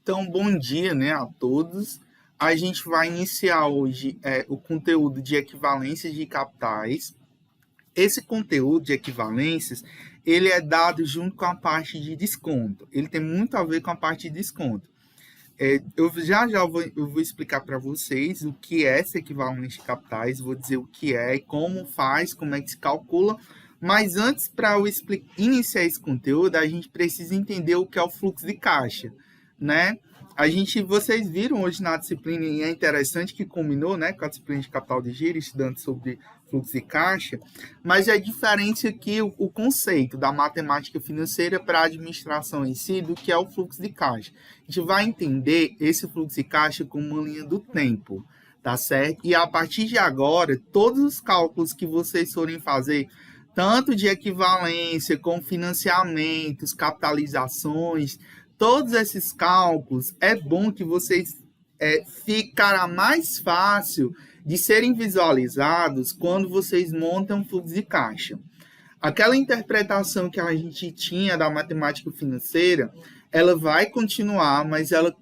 Então, bom dia, né, a todos. A gente vai iniciar hoje o conteúdo de equivalências de capitais. Esse conteúdo de equivalências, ele é dado junto com a parte de desconto. Ele tem muito a ver com a parte de desconto. Eu vou explicar para vocês o que é essa equivalência de capitais, vou dizer o que é, como faz, como é que se calcula. Mas antes, para eu iniciar esse conteúdo, a gente precisa entender o que é o fluxo de caixa, né? Vocês viram hoje na disciplina, e é interessante que combinou, né, com a disciplina de capital de giro, estudando sobre fluxo de caixa, mas é diferente aqui o conceito da matemática financeira para a administração em si do que é o fluxo de caixa. A gente vai entender esse fluxo de caixa como uma linha do tempo, tá certo? E a partir de agora, todos os cálculos que vocês forem fazer, tanto de equivalência, como financiamentos, capitalizações, todos esses cálculos, é bom que vocês ficará mais fácil de serem visualizados quando vocês montam um fluxo de caixa. Aquela interpretação que a gente tinha da matemática financeira, ela vai continuar, mas ela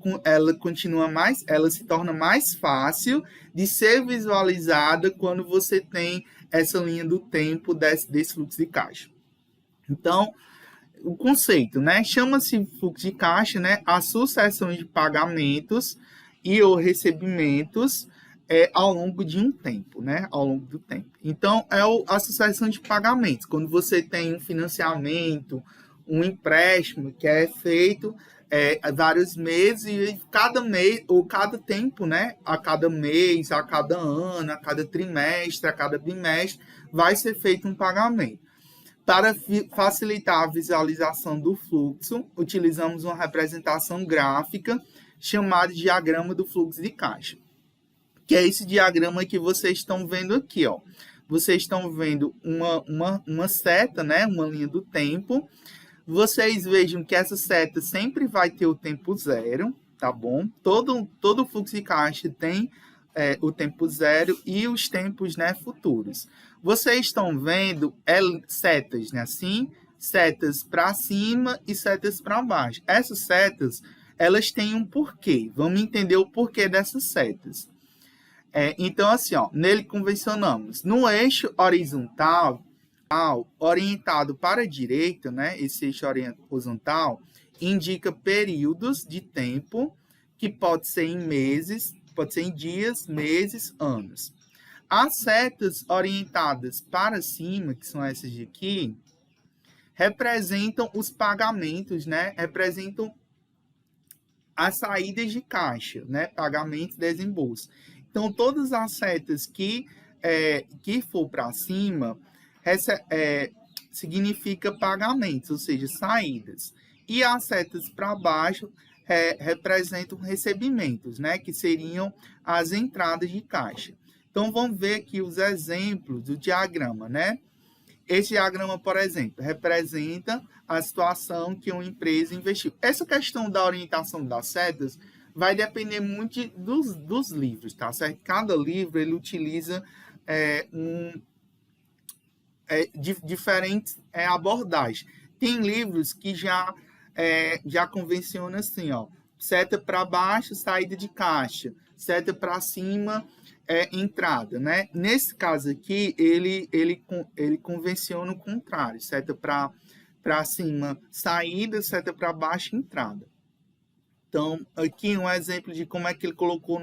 continua mais, ela se torna mais fácil de ser visualizada quando você tem essa linha do tempo desse fluxo de caixa. Então, o conceito, né? Chama-se fluxo de caixa, né? A sucessão de pagamentos e ou recebimentos ao longo de um tempo, né? Ao longo do tempo. Então, a sucessão de pagamentos. Quando você tem um financiamento, um empréstimo que é feito vários meses, e cada mês, ou cada tempo, né? A cada mês, a cada ano, a cada trimestre, a cada bimestre, vai ser feito um pagamento. Para facilitar a visualização do fluxo, utilizamos uma representação gráfica chamada de diagrama do fluxo de caixa, que é esse diagrama que vocês estão vendo aqui, ó. Vocês estão vendo uma seta, né? Uma linha do tempo. Vocês vejam que essa seta sempre vai ter o tempo zero, tá bom? Todo fluxo de caixa tem o tempo zero e os tempos, né, futuros. Vocês estão vendo setas, né, assim, setas para cima e setas para baixo. Essas setas, elas têm um porquê. Vamos entender o porquê dessas setas. Então, assim, ó, nele convencionamos. No eixo horizontal, orientado para a direita, né, esse eixo horizontal, indica períodos de tempo, que pode ser em meses, pode ser em dias, meses, anos. As setas orientadas para cima, que são essas de aqui, representam os pagamentos, né? Representam as saídas de caixa, né? Pagamentos, desembolso. Então, todas as setas que for para cima significa pagamentos, ou seja, saídas. E as setas para baixo representam recebimentos, né? Que seriam as entradas de caixa. Então, vamos ver aqui os exemplos do diagrama, né? Esse diagrama, por exemplo, representa a situação que uma empresa investiu. Essa questão da orientação das setas vai depender muito dos livros, tá certo? Cada livro, ele utiliza diferentes abordagens. Tem livros que já convencionam assim, ó, seta para baixo, saída de caixa, seta para cima, entrada, né? Nesse caso aqui, ele convenciona o contrário, seta para cima, saída, seta para baixo, entrada. Então, aqui um exemplo de como é que ele colocou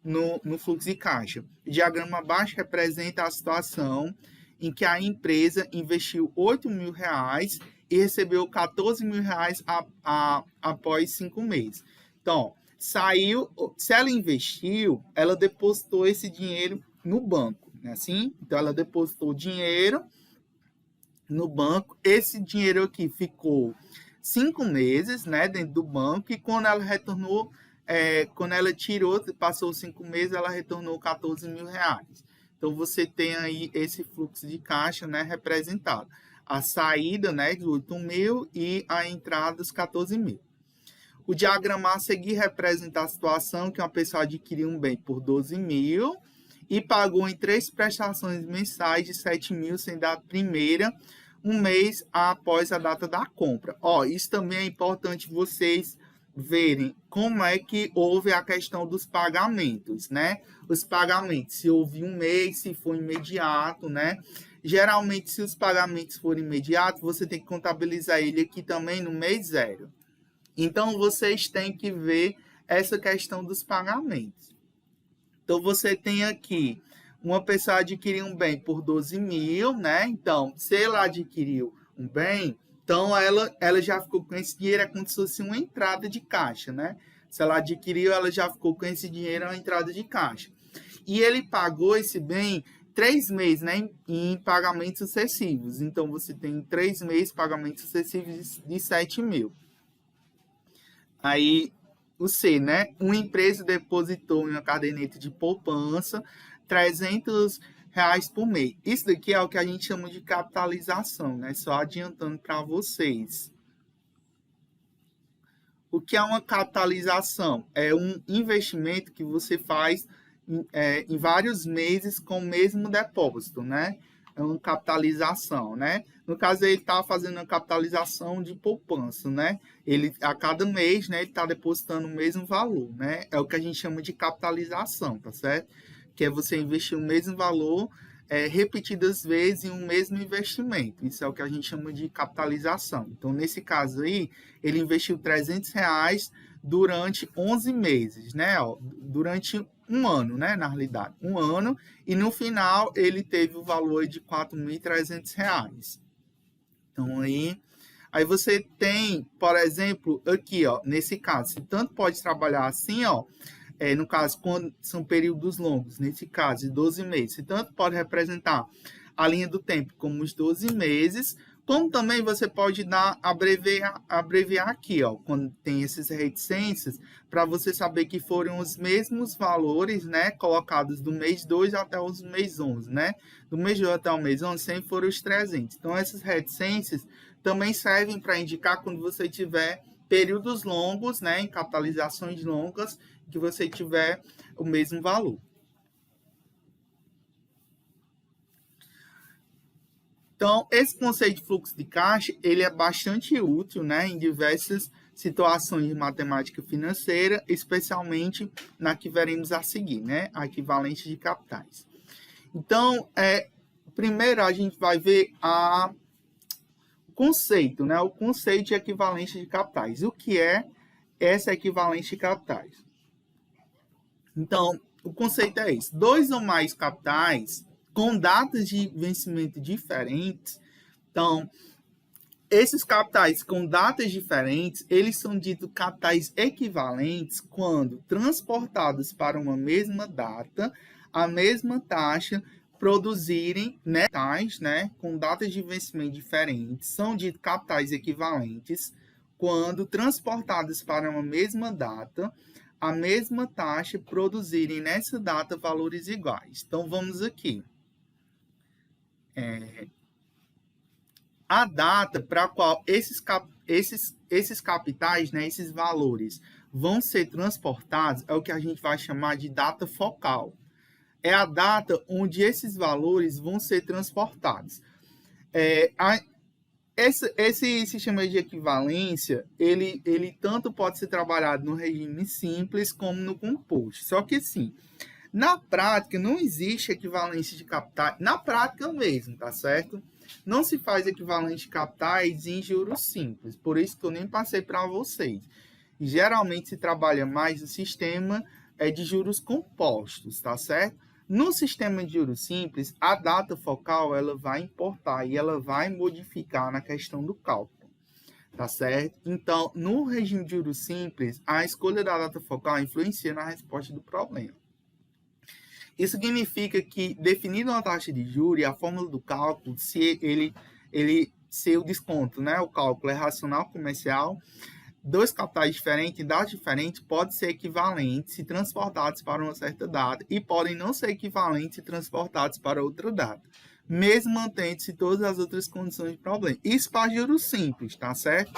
no fluxo de caixa. O diagrama abaixo representa a situação em que a empresa investiu R$8.000 e recebeu R$14.000 após 5 meses. Então, saiu, se ela investiu, ela depositou esse dinheiro no banco, né? Assim? Então, ela depositou dinheiro no banco, esse dinheiro aqui ficou 5 meses, né, dentro do banco, e quando ela retornou, quando ela tirou, passou 5 meses, ela retornou R$14.000. Então, você tem aí esse fluxo de caixa, né, representado. A saída, né, de 8.000 e a entrada dos 14.000. O diagrama a seguir representa a situação que uma pessoa adquiriu um bem por 12.000 e pagou em 3 prestações mensais de 7.000, sendo a primeira um mês após a data da compra. Ó, isso também é importante vocês verem como é que houve a questão dos pagamentos, né? Os pagamentos, se houve um mês, se foi imediato, né? Geralmente, se os pagamentos forem imediatos, você tem que contabilizar ele aqui também no mês zero. Então, vocês têm que ver essa questão dos pagamentos. Então, você tem aqui, uma pessoa adquiriu um bem por 12 mil, né? Então, se ela adquiriu um bem, então ela já ficou com esse dinheiro, é como se fosse uma entrada de caixa, né? Se ela adquiriu, ela já ficou com esse dinheiro, é uma entrada de caixa. E ele pagou esse bem 3 meses, né? Em pagamentos sucessivos. Então, você tem 3 meses pagamentos sucessivos de 7 mil. Aí, o C, né? Uma empresa depositou em uma caderneta de poupança R$ 300 por mês. Isso daqui é o que a gente chama de capitalização, né? Só adiantando para vocês. O que é uma capitalização? É um investimento que você faz em vários meses com o mesmo depósito, né? É uma capitalização, né? No caso, ele está fazendo uma capitalização de poupança, né? Ele, a cada mês, né, ele está depositando o mesmo valor, né? É o que a gente chama de capitalização, tá certo? Que é você investir o mesmo valor repetidas vezes em um mesmo investimento. Isso é o que a gente chama de capitalização. Então, nesse caso aí, ele investiu R$ 300 durante 11 meses, né? Ó, durante um ano, né? Na realidade, um ano. E no final, ele teve o valor de R$ 4.300. Então, aí você tem, por exemplo, aqui, ó, nesse caso, você tanto pode trabalhar assim, ó, no caso, quando são períodos longos, nesse caso, de 12 meses, você tanto pode representar a linha do tempo como os 12 meses, como também você pode abreviar aqui, ó, quando tem essas reticências, para você saber que foram os mesmos valores, né, colocados do mês 2 até o mês 11, né? Do mês 2 até o mês 11 sempre foram os 300. Então, essas reticências também servem para indicar quando você tiver períodos longos, né, em capitalizações longas, que você tiver o mesmo valor. Então, esse conceito de fluxo de caixa, ele é bastante útil, né, em diversas situações de matemática financeira, especialmente na que veremos a seguir, né, a equivalência de capitais. Então, primeiro a gente vai ver o conceito, né, o conceito de equivalência de capitais. O que é essa equivalência de capitais? Então, o conceito é esse. 2 ou mais capitais com datas de vencimento diferentes. Então, esses capitais com datas diferentes, eles são ditos capitais equivalentes quando transportados para uma mesma data, a mesma taxa, produzirem capitais, né, com datas de vencimento diferentes, são ditos capitais equivalentes quando transportados para uma mesma data, a mesma taxa, produzirem nessa data valores iguais. Então, vamos aqui. A data para a qual esses capitais, né, esses valores, vão ser transportados é o que a gente vai chamar de data focal. É a data onde esses valores vão ser transportados. Esse sistema de equivalência, ele tanto pode ser trabalhado no regime simples como no composto. Só que, sim, na prática, não existe equivalência de capitais, na prática mesmo, tá certo? Não se faz equivalente de capitais em juros simples, por isso que eu nem passei para vocês. Geralmente se trabalha mais no sistema de juros compostos, tá certo? No sistema de juros simples, a data focal ela vai importar e ela vai modificar na questão do cálculo, tá certo? Então, no regime de juros simples, a escolha da data focal influencia na resposta do problema. Isso significa que, definindo uma taxa de juros e a fórmula do cálculo, se o desconto, né, o cálculo é racional comercial, dois capitais diferentes, datas diferentes, podem ser equivalentes se transportados para uma certa data e podem não ser equivalentes se transportados para outra data, mesmo mantendo-se todas as outras condições de problema. Isso para juros simples, tá certo?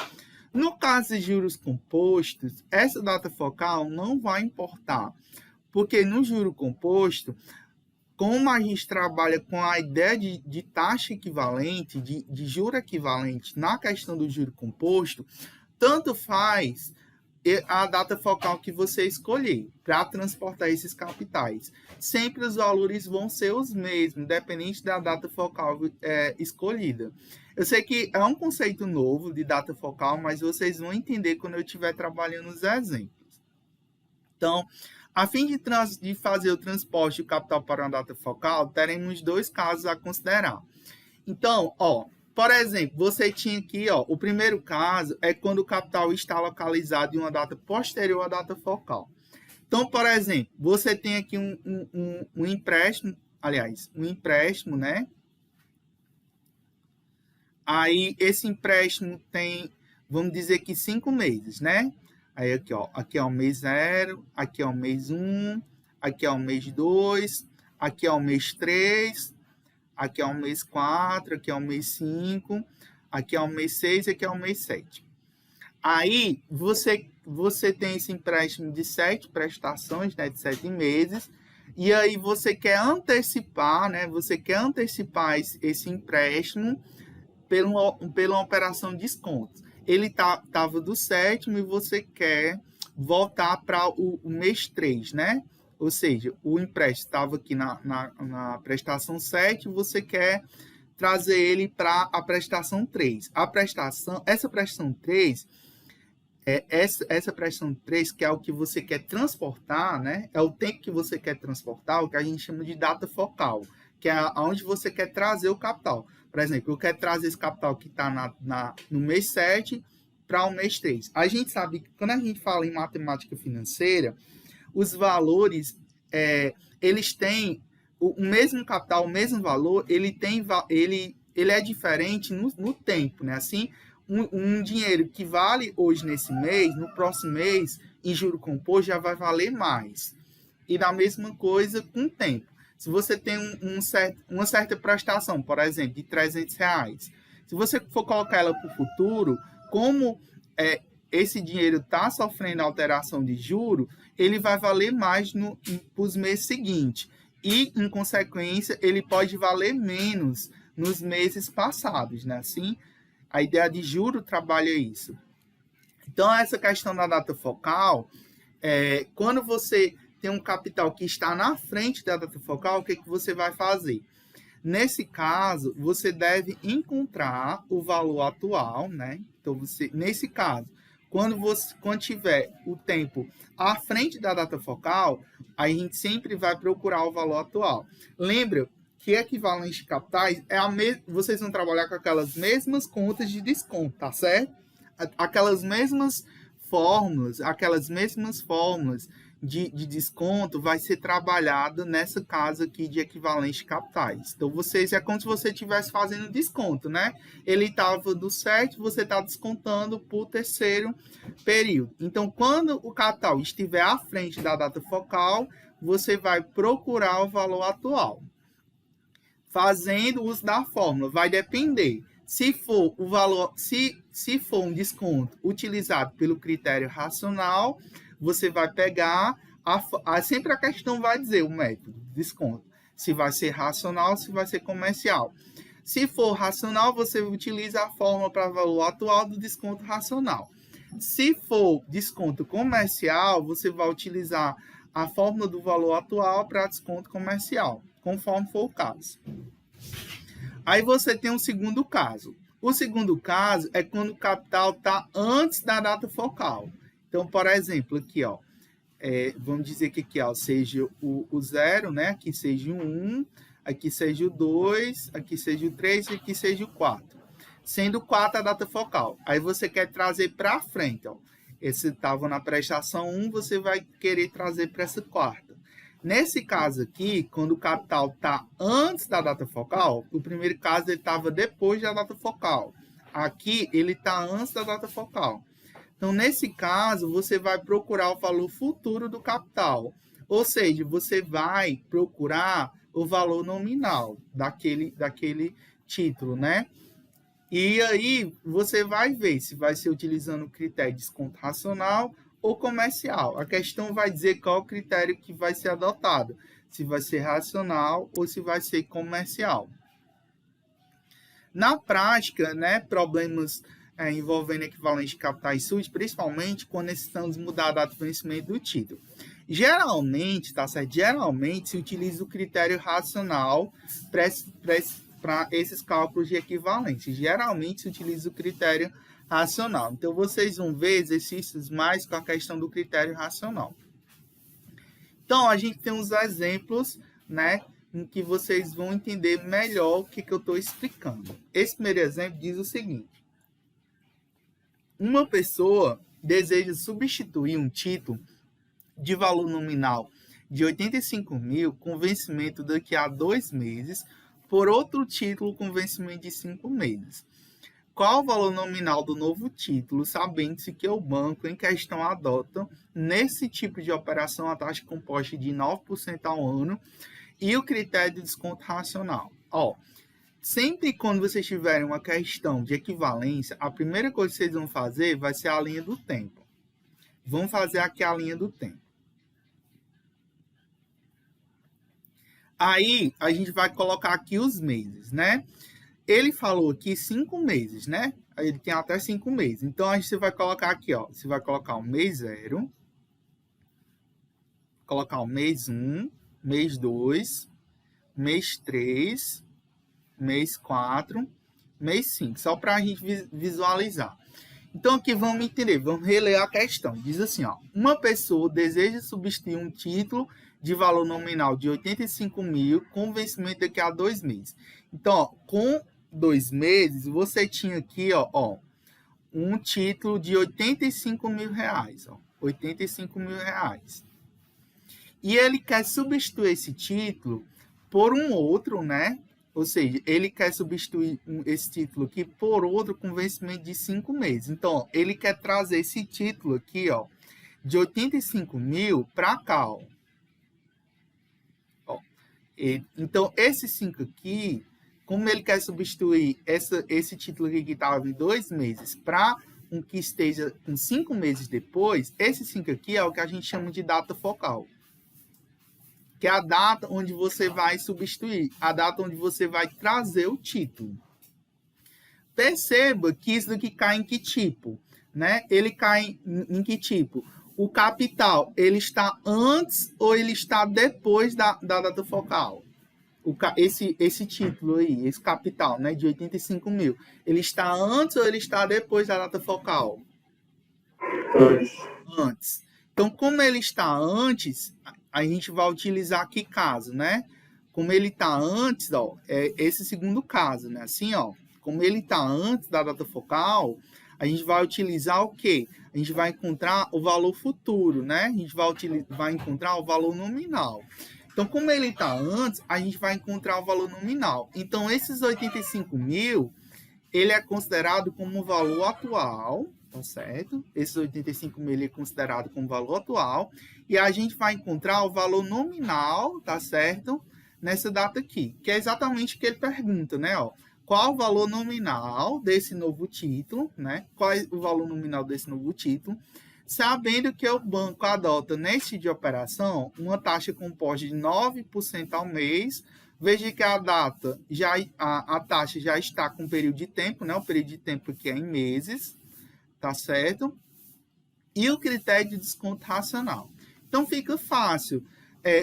No caso de juros compostos, essa data focal não vai importar, porque no juro composto, como a gente trabalha com a ideia de taxa equivalente, de juro equivalente na questão do juro composto, tanto faz a data focal que você escolher para transportar esses capitais. Sempre os valores vão ser os mesmos, independente da data focal escolhida. Eu sei que é um conceito novo de data focal, mas vocês vão entender quando eu estiver trabalhando os exemplos. Então, a fim de fazer o transporte do capital para uma data focal, teremos dois casos a considerar. Então, por exemplo, você tinha aqui, o primeiro caso é quando o capital está localizado em uma data posterior à data focal. Então, por exemplo, você tem aqui um empréstimo, né? Aí, esse empréstimo tem, vamos dizer que 5 meses, né? Aí, aqui é o mês 0, aqui é o mês 1, aqui é o mês 2, aqui é o mês 3, aqui é o mês 4, aqui é o mês 5, aqui é o mês 6 e aqui é o mês 7. Aí, você tem esse empréstimo de 7 prestações, né, de 7 meses, e aí você quer antecipar, né, esse empréstimo pela operação de desconto. Ele estava do 7º e você quer voltar para o mês 3, né? Ou seja, o empréstimo estava aqui na prestação 7 e você quer trazer ele para a prestação 3. Essa prestação 3, essa prestação 3, que é o que você quer transportar, né? É o tempo que você quer transportar, o que a gente chama de data focal, que é onde você quer trazer o capital. Por exemplo, eu quero trazer esse capital que está no mês 7 para o mês 3. A gente sabe que quando a gente fala em matemática financeira, os valores, eles têm o mesmo capital, o mesmo valor, ele é diferente no tempo, né? Assim, um dinheiro que vale hoje nesse mês, no próximo mês, em juro composto, já vai valer mais. E da mesma coisa com o tempo. Se você tem uma certa prestação, por exemplo, de R$300, se você for colocar ela para o futuro, como esse dinheiro está sofrendo alteração de juro, ele vai valer mais para os meses seguintes. E, em consequência, ele pode valer menos nos meses passados, né? Assim, a ideia de juro trabalha isso. Então, essa questão da data focal, quando você tem um capital que está na frente da data focal, o que você vai fazer? Nesse caso, você deve encontrar o valor atual, né? Então, nesse caso, quando tiver o tempo à frente da data focal, a gente sempre vai procurar o valor atual. Lembra que equivalente de capitais vocês vão trabalhar com aquelas mesmas contas de desconto, tá certo? Aquelas mesmas fórmulas de desconto vai ser trabalhada nessa casa aqui de equivalente de capitais. Então, é como se você estivesse fazendo desconto, né? Ele estava do 7, você está descontando para o terceiro período. Então, quando o capital estiver à frente da data focal, você vai procurar o valor atual. Fazendo uso da fórmula, vai depender. Se for um desconto utilizado pelo critério racional, você vai pegar, sempre a questão vai dizer o método de desconto, se vai ser racional, se vai ser comercial. Se for racional, você utiliza a fórmula para o valor atual do desconto racional. Se for desconto comercial, você vai utilizar a fórmula do valor atual para desconto comercial, conforme for o caso. Aí você tem um segundo caso. O segundo caso é quando o capital está antes da data focal. Então, por exemplo, aqui, vamos dizer que aqui, seja o 0, né? Aqui seja o 1, aqui seja o 2, aqui seja o 3 e aqui seja o 4. Sendo o 4 a data focal. Aí você quer trazer para frente, Esse estava na prestação 1, você vai querer trazer para essa quarta. Nesse caso aqui, quando o capital está antes da data focal, o primeiro caso ele estava depois da data focal. Aqui ele está antes da data focal. Então, nesse caso, você vai procurar o valor futuro do capital. Ou seja, você vai procurar o valor nominal daquele título, né? E aí, você vai ver se vai ser utilizando o critério de desconto racional ou comercial. A questão vai dizer qual o critério que vai ser adotado. Se vai ser racional ou se vai ser comercial. Na prática, né, problemas envolvendo equivalente de capitais SUD, principalmente quando necessitamos mudar a data de vencimento do título. Geralmente, tá certo? Geralmente se utiliza o critério racional para esses cálculos de equivalência. Geralmente se utiliza o critério racional. Então, vocês vão ver exercícios mais com a questão do critério racional. Então, a gente tem uns exemplos, né, em que vocês vão entender melhor o que eu estou explicando. Esse primeiro exemplo diz o seguinte: uma pessoa deseja substituir um título de valor nominal de 85 mil com vencimento daqui a 2 meses por outro título com vencimento de 5 meses. Qual o valor nominal do novo título, sabendo-se que o banco em questão adota, nesse tipo de operação, a taxa composta de 9% ao ano e o critério de desconto racional? Sempre quando vocês tiverem uma questão de equivalência, a primeira coisa que vocês vão fazer vai ser a linha do tempo. Vamos fazer aqui a linha do tempo. Aí, a gente vai colocar aqui os meses, né? Ele falou aqui 5 meses, né? Ele tem até 5 meses. Então, a gente vai colocar aqui, ó. Você vai colocar o mês 0, colocar o mês 1, mês 2, mês 3, mês 4, mês 5. Só para a gente visualizar. Então, aqui vamos entender. Vamos reler a questão. Diz assim, ó. Uma pessoa deseja substituir um título de valor nominal de 85 mil com vencimento daqui a 2 meses. Então, ó, com 2 meses, você tinha aqui, ó, um título de 85 mil reais, ó, 85 mil reais. E ele quer substituir esse título por um outro, né? Ou seja, ele quer substituir esse título aqui por outro com vencimento de 5 meses. Então, ó, ele quer trazer esse título aqui, ó, de 85 mil para cá, ó. Então, esse 5 aqui, como ele quer substituir esse título aqui que estava em 2 meses para um que esteja com 5 meses depois, esse 5 aqui é o que a gente chama de data focal. Que é a data onde você vai substituir, a data onde você vai trazer o título. Perceba que isso daqui cai em que tipo, né? Ele cai em que tipo? O capital, ele está antes ou ele está depois da data focal? Esse título aí, esse capital, né, de 85 mil, ele está antes ou ele está depois da data focal? Antes. Então, como ele está antes, a gente vai utilizar que caso, né? Como ele está antes, ó, é esse segundo caso, né? Assim, ó, como ele está antes da data focal, a gente vai utilizar o quê? A gente vai encontrar o valor futuro, né? A gente vai encontrar o valor nominal. Então, como ele está antes, a gente vai encontrar o valor nominal. Então, esses 85 mil, ele é considerado como o valor atual, tá certo? Esses 85 mil ele é considerado como valor atual. E a gente vai encontrar o valor nominal, tá certo? Nessa data aqui, que é exatamente o que ele pergunta, né? Ó, qual o valor nominal desse novo título, né? Qual é o valor nominal desse novo título? Sabendo que o banco adota, nesse tipo de operação, uma taxa composta de 9% ao mês. Veja que a data, a taxa já está com período de tempo, né? O período de tempo aqui é em meses, tá certo? E o critério de desconto racional. Então, fica fácil.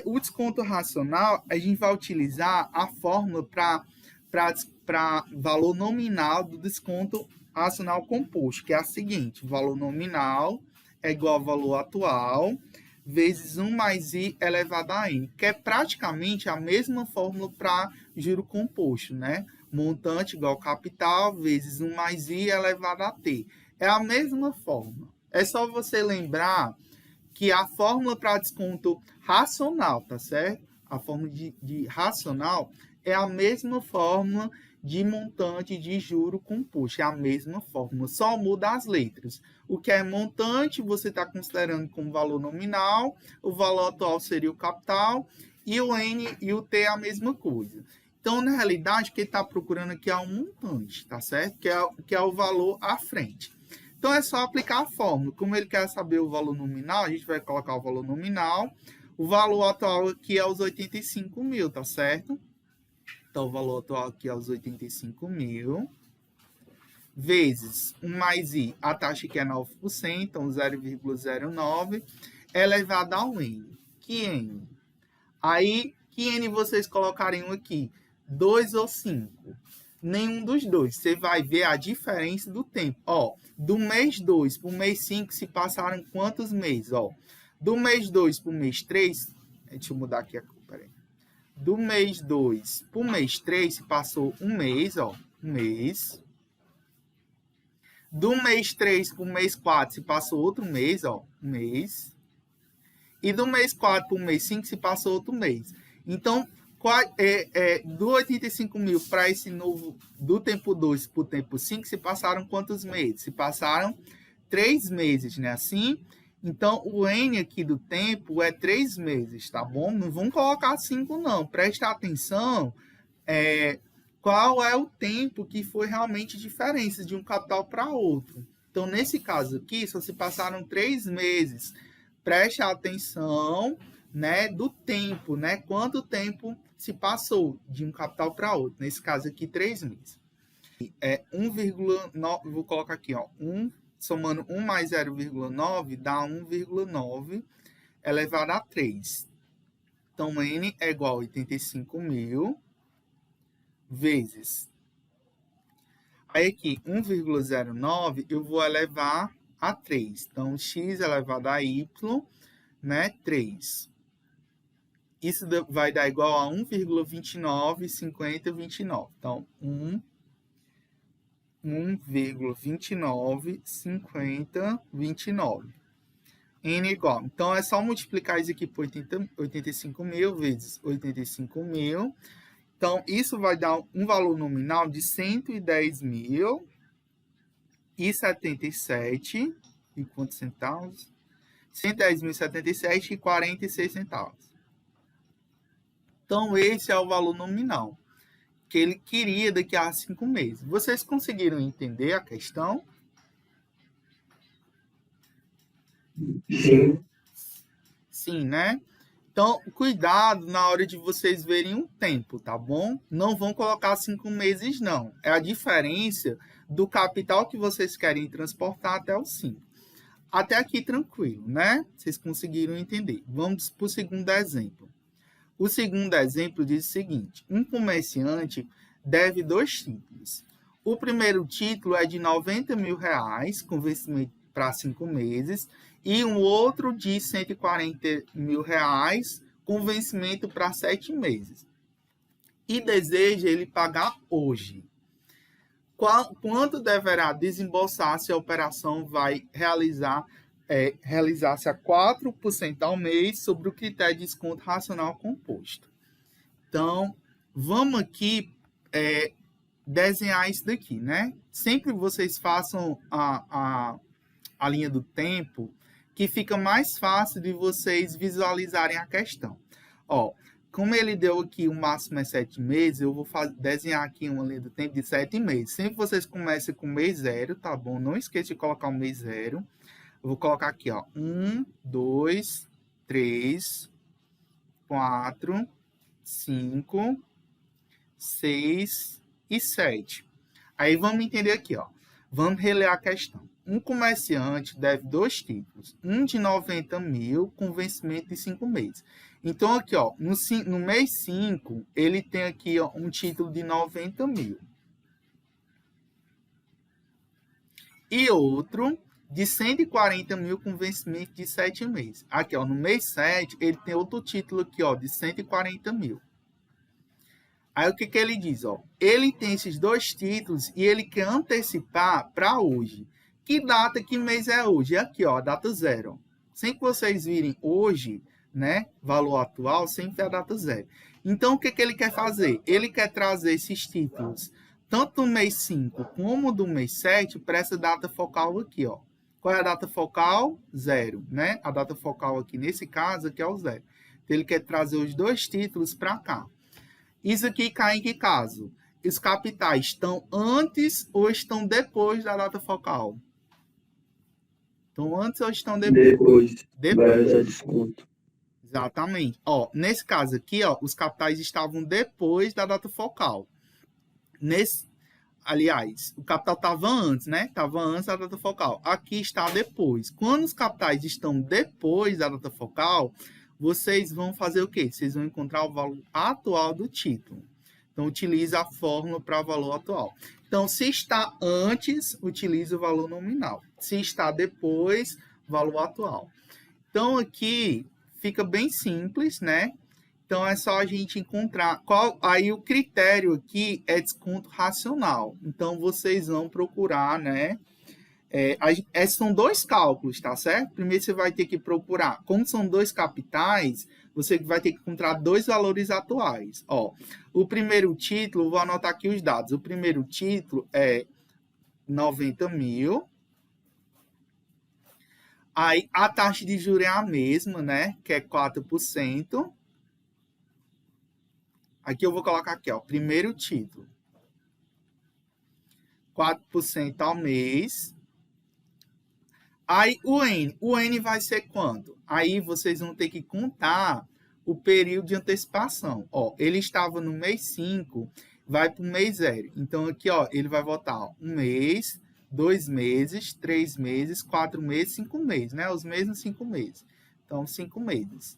O desconto racional, a gente vai utilizar a fórmula para valor nominal do desconto racional composto, que é a seguinte: o valor nominal é igual ao valor atual, vezes 1 mais i elevado a n, que é praticamente a mesma fórmula para juro composto, né? Montante igual capital, vezes 1 mais i elevado a t. É a mesma fórmula. É só você lembrar que a fórmula para desconto racional, tá certo? A fórmula de racional é a mesma fórmula de montante de juro composto. É a mesma fórmula, só muda as letras. O que é montante, você está considerando como valor nominal, o valor atual seria o capital, e o N e o T é a mesma coisa. Então, na realidade, o que ele está procurando aqui é um montante, tá certo? Que é o valor à frente. Então, é só aplicar a fórmula. Como ele quer saber o valor nominal, a gente vai colocar o valor nominal. O valor atual aqui é os 85 mil, tá certo? Então, o valor atual aqui é os 85 mil. vezes 1 mais I, a taxa que é 9%, então 0,09, elevado ao N. Que N? Aí, que N vocês colocariam aqui? 2 ou 5? Nenhum dos dois. Você vai ver a diferença do tempo. Ó, do mês 2 para o mês 5 se passaram quantos meses? Ó, do mês 2 para o mês 3, deixa eu mudar aqui a cor, peraí. Do mês 2 para o mês 3 se passou um mês, ó, um mês. Do mês 3 para o mês 4 se passou outro mês, ó, um mês. E do mês 4 para o mês 5 se passou outro mês. Então, do 85 mil para esse novo, do tempo 2 para o tempo 5, se passaram quantos meses? Se passaram 3 meses, né? Assim, então o N aqui do tempo é 3 meses, tá bom? Não vamos colocar 5, não. Presta atenção qual é o tempo que foi realmente diferença de um capital para outro. Então, nesse caso aqui, só se passaram 3 meses. Preste atenção, né, do tempo, né? Quanto tempo se passou de um capital para outro. Nesse caso aqui, 3 meses. É 1,9, vou colocar aqui, ó, somando 1 mais 0,9 dá 1,9 elevado a 3. Então, N é igual a 85 mil vezes. Aí aqui, 1,09 eu vou elevar a 3. Então, x elevado a y, né, 3. Isso vai dar igual a 1,29, 50, 29. Então, 1,29, 50, 29. N igual. Então, é só multiplicar isso aqui por 85 mil vezes 85 mil. Então, isso vai dar um valor nominal de 110.077 e quantos centavos? 110.077 e 46 centavos. Então, esse é o valor nominal que ele queria daqui a 5 meses. Vocês conseguiram entender a questão? Sim. Sim, né? Então, cuidado na hora de vocês verem um tempo, tá bom? Não vão colocar 5 meses, não. É a diferença do capital que vocês querem transportar até os 5. Até aqui, tranquilo, né? Vocês conseguiram entender. Vamos para o segundo exemplo. O segundo exemplo diz o seguinte: um comerciante deve 2 títulos. O primeiro título é de R$90 mil, com vencimento para 5 meses, e um outro de R$140 mil, com vencimento para 7 meses. E deseja ele pagar hoje. Quanto deverá desembolsar se a operação vai realizar-se a 4% ao mês sobre o critério de desconto racional composto? Então, vamos aqui desenhar isso daqui, né? Sempre vocês façam a linha do tempo, que fica mais fácil de vocês visualizarem a questão. Ó, como ele deu aqui o máximo é 7 meses, eu vou desenhar aqui uma linha do tempo de 7 meses. Sempre vocês começam com o mês 0, tá bom? Não esqueça de colocar o mês 0. Eu vou colocar aqui, ó, 1, 2, 3, 4, 5, 6 e 7. Aí vamos entender aqui, ó. Vamos reler a questão. Um comerciante deve 2 títulos, um de 90 mil com vencimento de 5 meses. Então, aqui, ó, no mês 5, ele tem aqui, ó, um título de 90 mil. E outro de 140 mil com vencimento de 7 meses. Aqui, ó, no mês 7, ele tem outro título aqui, ó, de 140 mil. Aí, o que ele diz? Ó? Ele tem esses 2 títulos e ele quer antecipar para hoje. Que data, que mês é hoje? É aqui, ó, a data 0. Sem que vocês virem hoje, né, valor atual, sempre é a data 0. Então, o que ele quer fazer? Ele quer trazer esses títulos, tanto do mês 5 como do mês 7, para essa data focal aqui, ó. Qual é a data focal? 0, né? A data focal aqui, nesse caso, aqui é o 0. Então, ele quer trazer os 2 títulos para cá. Isso aqui cai em que caso? Os capitais estão antes ou estão depois da data focal? Estão antes ou estão depois? Depois. Vai usar desconto. Exatamente. Ó, nesse caso aqui, ó, os capitais estavam depois da data focal. aliás, o capital estava antes, né? Estava antes da data focal. Aqui está depois. Quando os capitais estão depois da data focal, vocês vão fazer o quê? Vocês vão encontrar o valor atual do título. Então, utilize a fórmula para valor atual. Então, se está antes, utilize o valor nominal. Se está depois, valor atual. Então, aqui fica bem simples, né? Então, é só a gente encontrar qual. Aí, o critério aqui é desconto racional. Então, vocês vão procurar, né? São dois cálculos, tá certo? Primeiro, você vai ter que procurar. Como são dois capitais, você vai ter que encontrar dois valores atuais. Ó, o primeiro título, vou anotar aqui os dados. O primeiro título é 90 mil. Aí, a taxa de juros é a mesma, né? Que é 4%. Aqui eu vou colocar aqui, ó, primeiro título. 4% ao mês. Aí o N vai ser quanto? Aí vocês vão ter que contar o período de antecipação. Ó, ele estava no mês 5, vai para o mês 0. Então aqui, ó, ele vai voltar, ó, 1 mês, 2 meses, 3 meses, 4 meses, 5 meses, né? Os mesmos 5 meses. Então, 5 meses.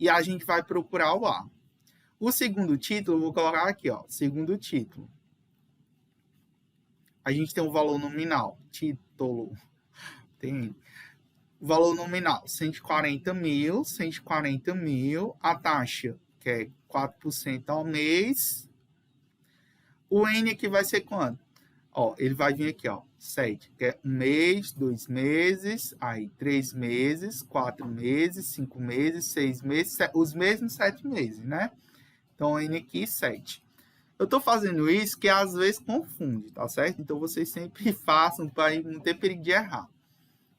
E a gente vai procurar o A. O segundo título, eu vou colocar aqui, ó, segundo título. A gente tem um valor nominal, título. Tem o valor nominal, 140 mil, 140 mil. A taxa, que é 4% ao mês. O N aqui vai ser quanto? Ó, ele vai vir aqui, ó, 7, que é 1 mês, 2 meses, aí 3 meses, 4 meses, 5 meses, 6 meses, os mesmos 7 meses, né? Então, N aqui, 7. Eu estou fazendo isso que às vezes confunde, tá certo? Então, vocês sempre façam para não ter perigo de errar.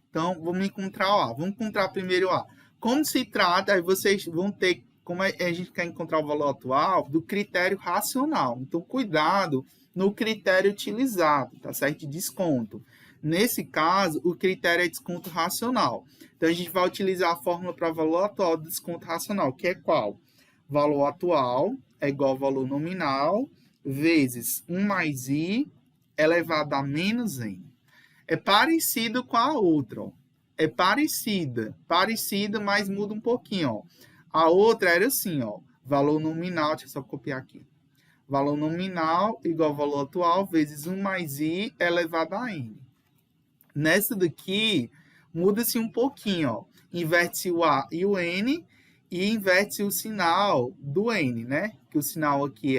Então, vamos encontrar o A. Vamos encontrar primeiro o A. Como se trata, aí vocês vão ter, como a gente quer encontrar o valor atual, do critério racional. Então, cuidado no critério utilizado, tá certo? De desconto. Nesse caso, o critério é desconto racional. Então, a gente vai utilizar a fórmula para valor atual do desconto racional, que é qual? Valor atual é igual ao valor nominal vezes 1 mais I elevado a menos N. É parecido com a outra, ó. É parecida, mas muda um pouquinho, ó. A outra era assim, ó, valor nominal, deixa eu só copiar aqui. Valor nominal igual ao valor atual vezes 1 mais I elevado a N. Nessa daqui, muda-se um pouquinho, ó. Inverte-se o A e o N e inverte-se o sinal do N, né? Que o sinal aqui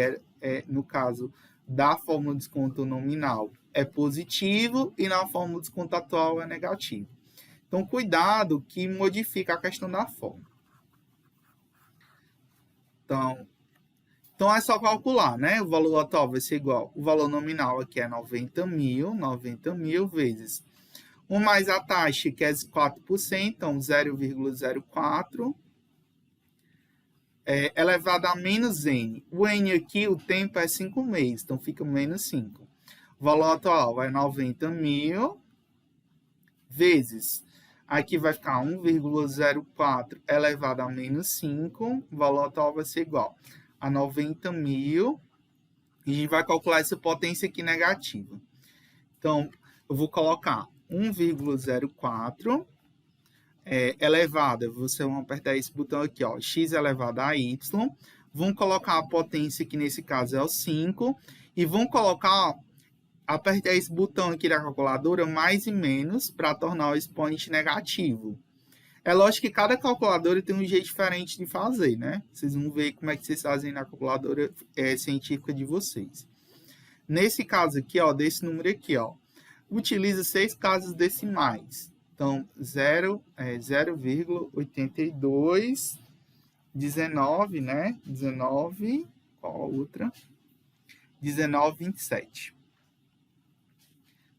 no caso da fórmula de desconto nominal, é positivo e na fórmula de desconto atual é negativo. Então, cuidado que modifica a questão da fórmula. Então é só calcular, né? O valor atual vai ser igual. O valor nominal aqui é 90 mil vezes 1 mais a taxa, que é 4%, então 0,04, elevado a menos N. O N aqui, o tempo é 5 meses, então fica menos 5. O valor atual vai 90 mil vezes, aqui vai ficar 1,04 elevado a menos 5, o valor atual vai ser igual a 90 mil, e a gente vai calcular essa potência aqui negativa. Então, eu vou colocar 1,04 elevado, vocês vão apertar esse botão aqui, ó, x elevado a y, vão colocar a potência, que nesse caso é o 5, e vão colocar, apertar esse botão aqui da calculadora, mais e menos, para tornar o expoente negativo. É lógico que cada calculadora tem um jeito diferente de fazer, né? Vocês vão ver como é que vocês fazem na calculadora científica de vocês. Nesse caso aqui, ó, desse número aqui, ó, utiliza 6 casas decimais. Então, 0,8219, né? 19, qual a outra? 19,27.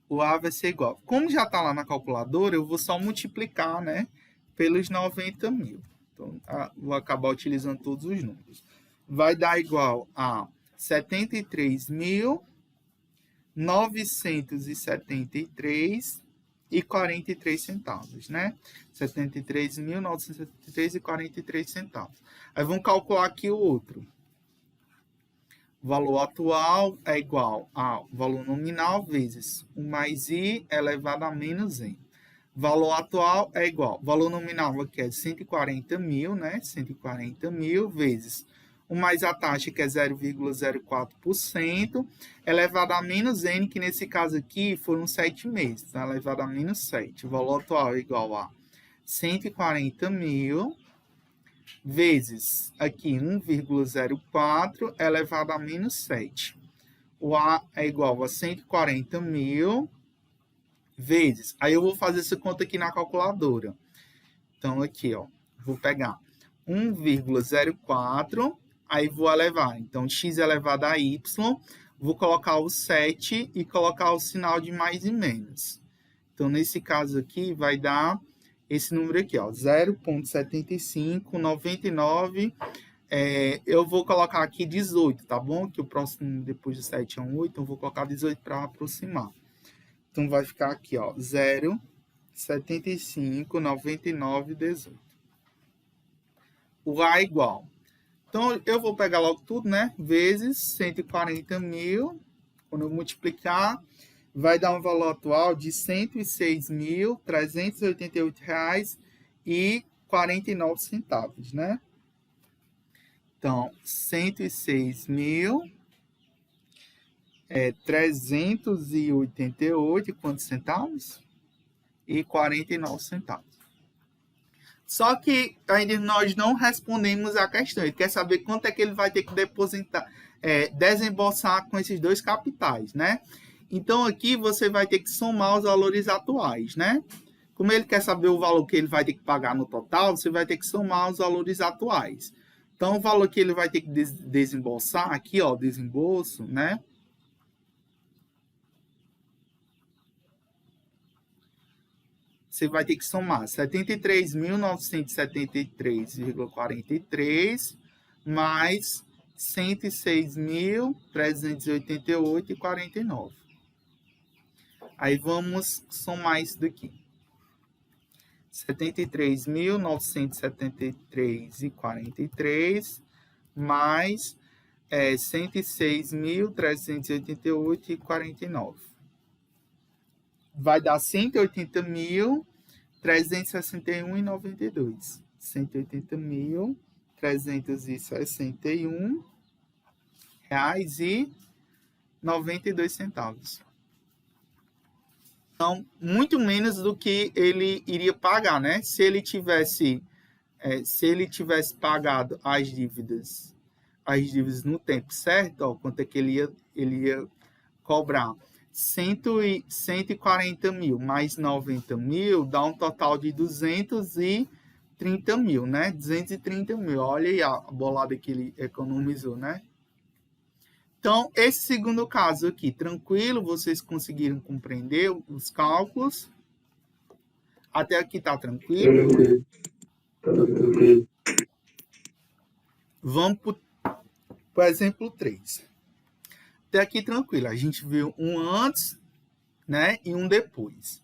O A vai ser igual. Como já está lá na calculadora, eu vou só multiplicar, né? Pelos 90 mil. Então, vou acabar utilizando todos os números. Vai dar igual a 73.973,43 centavos, né? 73.973,43 centavos. Aí vamos calcular aqui o outro. O valor atual é igual ao valor nominal vezes 1 mais i elevado a menos n. Valor atual é igual, valor nominal aqui é 140 mil, né? 140 mil vezes 1 mais a taxa, que é 0,04%, elevado a menos n, que nesse caso aqui foram 7 meses, tá? Elevado a menos 7. O valor atual é igual a 140 mil vezes aqui 1,04 elevado a menos 7. O A é igual a 140 mil vezes. Aí eu vou fazer essa conta aqui na calculadora. Então, aqui, ó, vou pegar 1,04, aí vou elevar. Então, x elevado a y, vou colocar o 7 e colocar o sinal de mais e menos. Então, nesse caso aqui, vai dar esse número aqui, ó, 0,7599. Eu vou colocar aqui 18, tá bom? Que o próximo depois do 7 é um 8, então eu vou colocar 18 para aproximar. Então, vai ficar aqui, ó, 0,759918. O A é igual. Então, eu vou pegar logo tudo, né? Vezes 140 mil. Quando eu multiplicar, vai dar um valor atual de R$ 106.388,49, né? Então, 106.388, quantos centavos? E 49 centavos. Só que ainda nós não respondemos a questão. Ele quer saber quanto é que ele vai ter que depositar, desembolsar com esses dois capitais, né? Então, aqui você vai ter que somar os valores atuais, né? Como ele quer saber o valor que ele vai ter que pagar no total, você vai ter que somar os valores atuais. Então, o valor que ele vai ter que desembolsar, aqui, ó, desembolso, né? Você vai ter que somar 73.973,43 mais 106.388,49. Aí vamos somar isso daqui. 73.973,43 mais 106.388,49. Vai dar 180.361,92. 180.361 reais e 92 centavos. Então, muito menos do que ele iria pagar, né? Se ele tivesse pagado as dívidas no tempo certo, ó, quanto é que ele ia cobrar? 140 mil mais 90 mil dá um total de 230 mil, né? 230 mil. Olha aí a bolada que ele economizou, né? Então, esse segundo caso aqui, tranquilo? Vocês conseguiram compreender os cálculos? Até aqui tá tranquilo? Vamos para o exemplo 3. Até aqui tranquilo. A gente viu um antes, né, e um depois.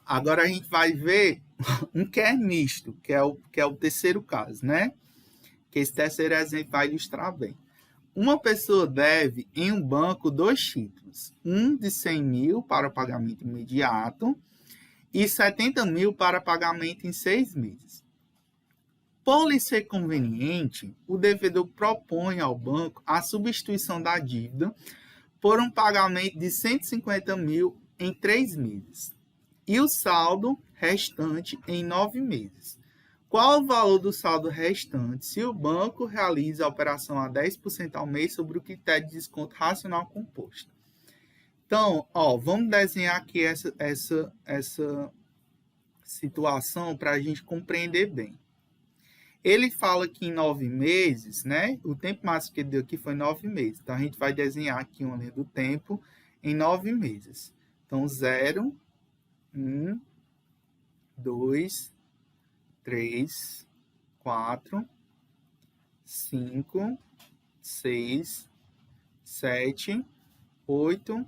Agora a gente vai ver um que é misto, que é o terceiro caso, né? Que esse terceiro exemplo vai ilustrar bem. Uma pessoa deve em um banco 2 títulos, um de 100 mil para pagamento imediato e 70 mil para pagamento em 6 meses. Por lhe ser conveniente, o devedor propõe ao banco a substituição da dívida por um pagamento de 150 mil em 3 meses e o saldo restante em 9 meses. Qual o valor do saldo restante se o banco realiza a operação a 10% ao mês sobre o critério de desconto racional composto? Então, ó, vamos desenhar aqui essa situação para a gente compreender bem. Ele fala que em 9 meses, né? O tempo máximo que ele deu aqui foi 9 meses. Então, a gente vai desenhar aqui uma linha do tempo em 9 meses. Então, 0, 1, 2, 3, 4, 5, 6, 7, 8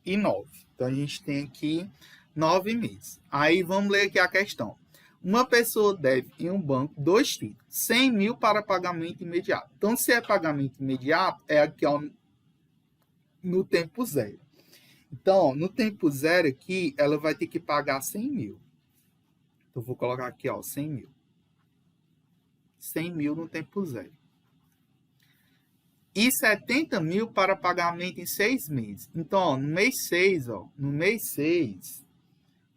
e 9. Então, a gente tem aqui 9 meses. Aí, vamos ler aqui a questão. Uma pessoa deve em um banco 2 títulos, 100 mil para pagamento imediato. Então, se é pagamento imediato, é aqui ó, no tempo zero. Então, ó, no tempo zero aqui, ela vai ter que pagar 100 mil. Então, vou colocar aqui, ó, 100 mil. 100 mil no tempo zero. E 70 mil para pagamento em 6 meses. Então, ó, no mês 6,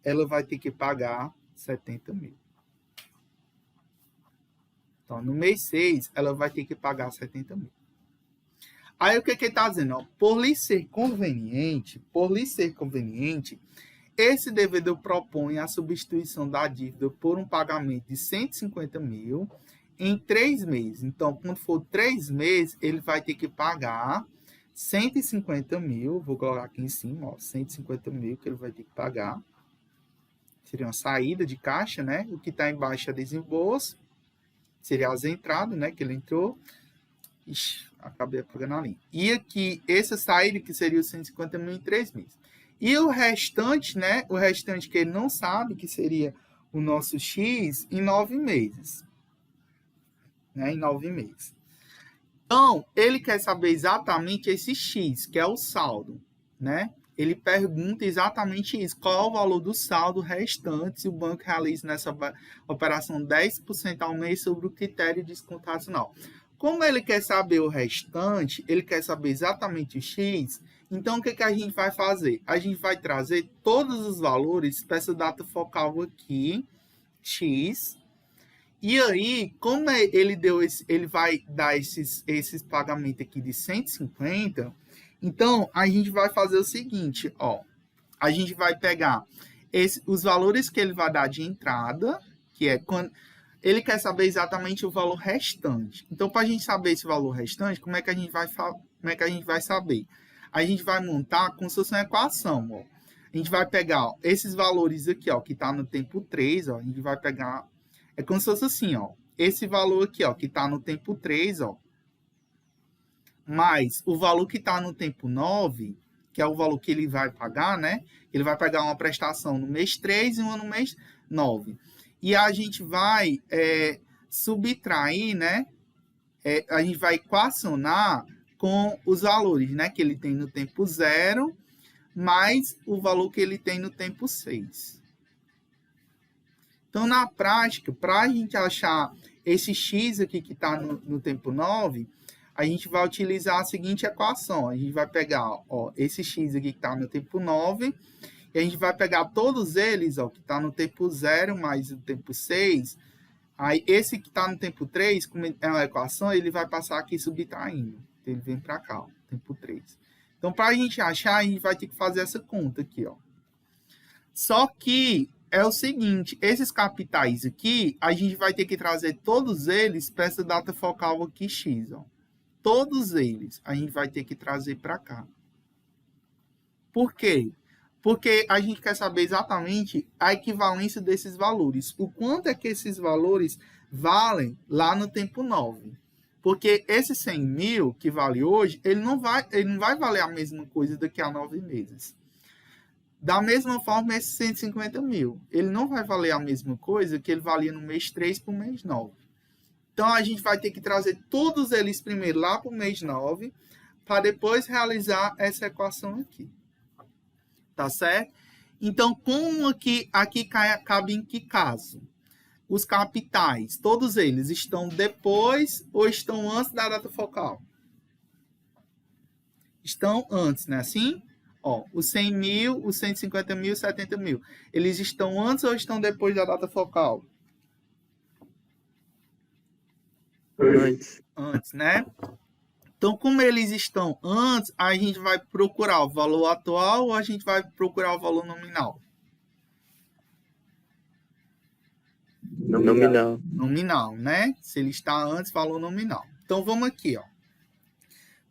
ela vai ter que pagar 70 mil. Então, no mês 6, ela vai ter que pagar 70 mil. Aí, o que ele está dizendo? Ó, por lhe ser conveniente, esse devedor propõe a substituição da dívida por um pagamento de 150 mil em 3 meses. Então, quando for 3 meses, ele vai ter que pagar 150 mil. Vou colocar aqui em cima, ó, 150 mil que ele vai ter que pagar. Seria uma saída de caixa, né? O que está embaixo é desembolso. Seria as entradas, né? Que ele entrou. Ixi, acabei apagando a linha. E aqui, essa saída que seria os 150 mil em 3 meses. E o restante, né? O restante que ele não sabe, que seria o nosso X, em 9 meses. Né? Em 9 meses. Então, ele quer saber exatamente esse X, que é o saldo, né? Ele pergunta exatamente isso, qual é o valor do saldo restante se o banco realiza nessa operação 10% ao mês sobre o critério descontadinal. Como ele quer saber o restante, ele quer saber exatamente o X, então o que a gente vai fazer? A gente vai trazer todos os valores para essa data focal aqui, X, e aí, como ele vai dar esses pagamentos aqui de 150, então a gente vai fazer o seguinte, ó, a gente vai pegar os valores que ele vai dar de entrada, que é quando ele quer saber exatamente o valor restante. Então, para a gente saber esse valor restante, como é que a gente vai saber? A gente vai montar como se fosse uma equação, ó. A gente vai pegar ó, esses valores aqui, ó, que está no tempo 3, ó, a gente vai pegar. É como se fosse assim, ó. Esse valor aqui, ó, que está no tempo 3, ó, mais o valor que está no tempo 9, que é o valor que ele vai pagar, né? Ele vai pagar uma prestação no mês 3 e uma no mês 9. E a gente vai subtrair, né? A gente vai equacionar com os valores, né? Que ele tem no tempo 0, mais o valor que ele tem no tempo 6. Então, na prática, para a gente achar esse X aqui que está no tempo 9, a gente vai utilizar a seguinte equação. A gente vai pegar ó, esse X aqui que está no tempo 9, e a gente vai pegar todos eles, ó, que está no tempo 0 mais o tempo 6. Aí, esse que está no tempo 3, como é uma equação, ele vai passar aqui subtraindo. Então, ele vem para cá, ó, tempo 3. Então, para a gente achar, a gente vai ter que fazer essa conta aqui, ó. Só que é o seguinte, esses capitais aqui, a gente vai ter que trazer todos eles para essa data focal aqui, X, ó. Todos eles a gente vai ter que trazer para cá. Por quê? Porque a gente quer saber exatamente a equivalência desses valores. O quanto é que esses valores valem lá no tempo 9. Porque esse 100 mil que vale hoje, ele não vai valer a mesma coisa daqui a 9 meses. Da mesma forma, esse 150 mil, ele não vai valer a mesma coisa que ele valia no mês 3 para o mês 9. Então, a gente vai ter que trazer todos eles primeiro lá para o mês 9, para depois realizar essa equação aqui. Tá certo? Então, como aqui cabe em que caso? Os capitais, todos eles estão depois ou estão antes da data focal? Estão antes, né? Assim? Ó, os 100 mil, os 150 mil, 70 mil. Eles estão antes ou estão depois da data focal? Antes, né? Então, como eles estão antes, a gente vai procurar o valor atual ou a gente vai procurar o valor nominal? Nominal. Nominal, né? Se ele está antes, valor nominal. Então, vamos aqui, ó.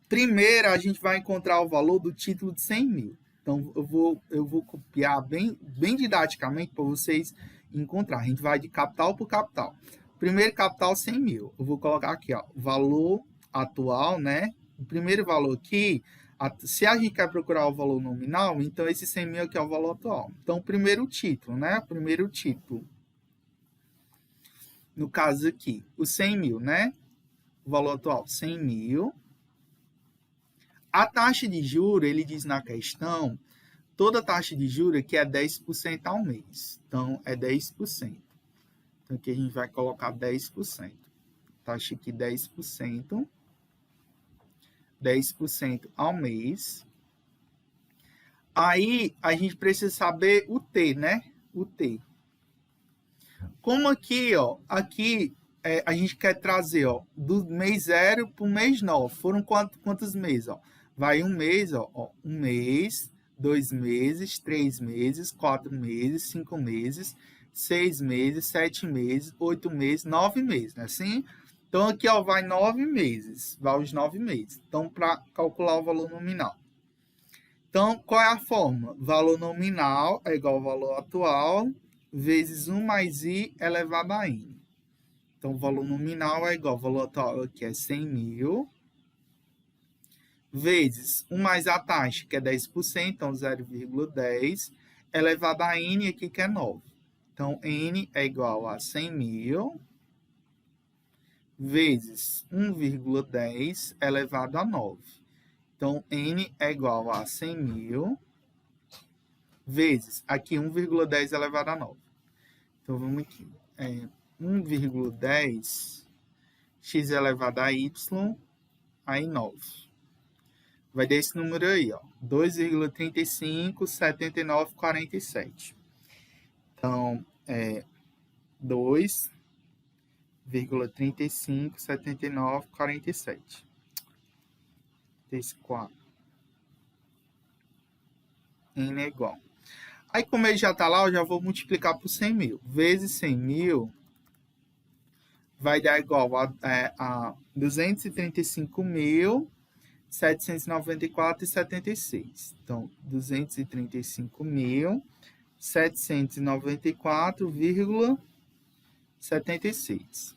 Primeiro, a gente vai encontrar o valor do título de 100 mil. Então, eu vou copiar bem didaticamente para vocês encontrar. A gente vai de capital por capital. Primeiro capital, 100 mil. Eu vou colocar aqui, ó, valor atual, né? O primeiro valor aqui, se a gente quer procurar o valor nominal, então esse 100 mil aqui é o valor atual. Então, o primeiro título, né? Primeiro título. no caso aqui, os 100 mil, né? O valor atual, 100 mil. A taxa de juros, ele diz na questão, toda taxa de juros aqui é 10% ao mês. Então, é 10%. Então, aqui a gente vai colocar 10%. Taxa aqui 10%. 10% ao mês. Aí, a gente precisa saber o T, né? O T. Como aqui, ó, aqui a gente quer trazer, ó, do mês 0 para o mês 9. Foram quantos meses, ó? Vai um mês, ó, um mês, 2 meses, 3 meses, 4 meses, 5 meses, 6 meses, 7 meses, 8 meses, 9 meses, né? Assim, então aqui, ó, vai 9 meses, vai os 9 meses. Então, para calcular o valor nominal. Então, qual é a fórmula? Valor nominal é igual ao valor atual vezes 1 mais i elevado a n. Então, o valor nominal é igual ao valor atual, que é 100 mil, vezes 1 mais a taxa, que é 10%, então 0,10, elevado a n aqui, que é 9. Então, n é igual a 100 mil, vezes 1,10 elevado a 9. Então, n é igual a 100 mil, vezes, aqui 1,10 elevado a 9. Então, vamos aqui. 1,10 x elevado a y, aí 9. Vai dar esse número aí, ó. 2,35, 79, 47. Então, 2,35, 79, 47. Esse 4. N é igual. Aí, como ele já está lá, eu já vou multiplicar por 100 mil. Vezes 100 mil vai dar igual a 235.794,76. Então, 235.794,76.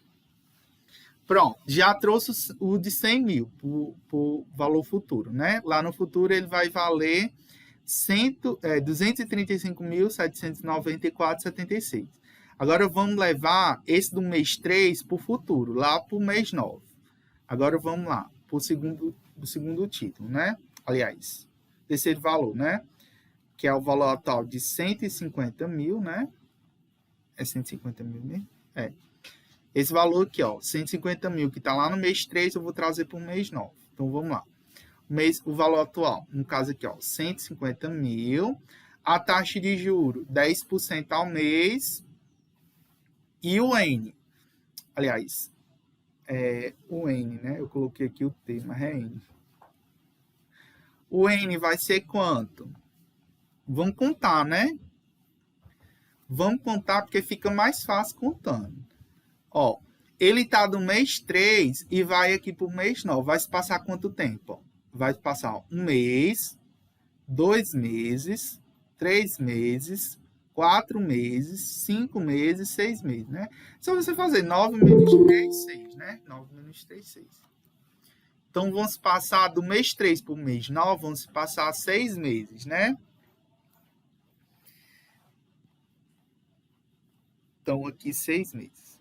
Pronto, já trouxe o de 100 mil para o valor futuro, né? Lá no futuro ele vai valer 235.794,76. Agora vamos levar esse do mês 3 para o futuro, lá para o mês 9. Agora vamos lá, para o segundo título, né? Aliás, terceiro valor, né? Que é o valor atual de 150 mil, né? É 150 mil mesmo? É. Esse valor aqui, ó, 150 mil, que está lá no mês 3, eu vou trazer para o mês 9. Então, vamos lá. O valor atual, no caso aqui, ó, 150 mil. A taxa de juros, 10% ao mês. E o N, aliás, o N, né? Eu coloquei aqui o T, mas é N. O N vai ser quanto? Vamos contar, né? Vamos contar porque fica mais fácil contando. Ó, ele tá do mês 3 e vai aqui para o mês 9. Vai se passar quanto tempo? Vai passar um mês, 2 meses, 3 meses, 4 meses, 5 meses, 6 meses, né? Só você fazer 9 menos 3, 6, né? 9 menos 3, 6. Então, vamos passar do mês 3 para o mês 9, vamos passar 6 meses, né? Então, aqui 6 meses.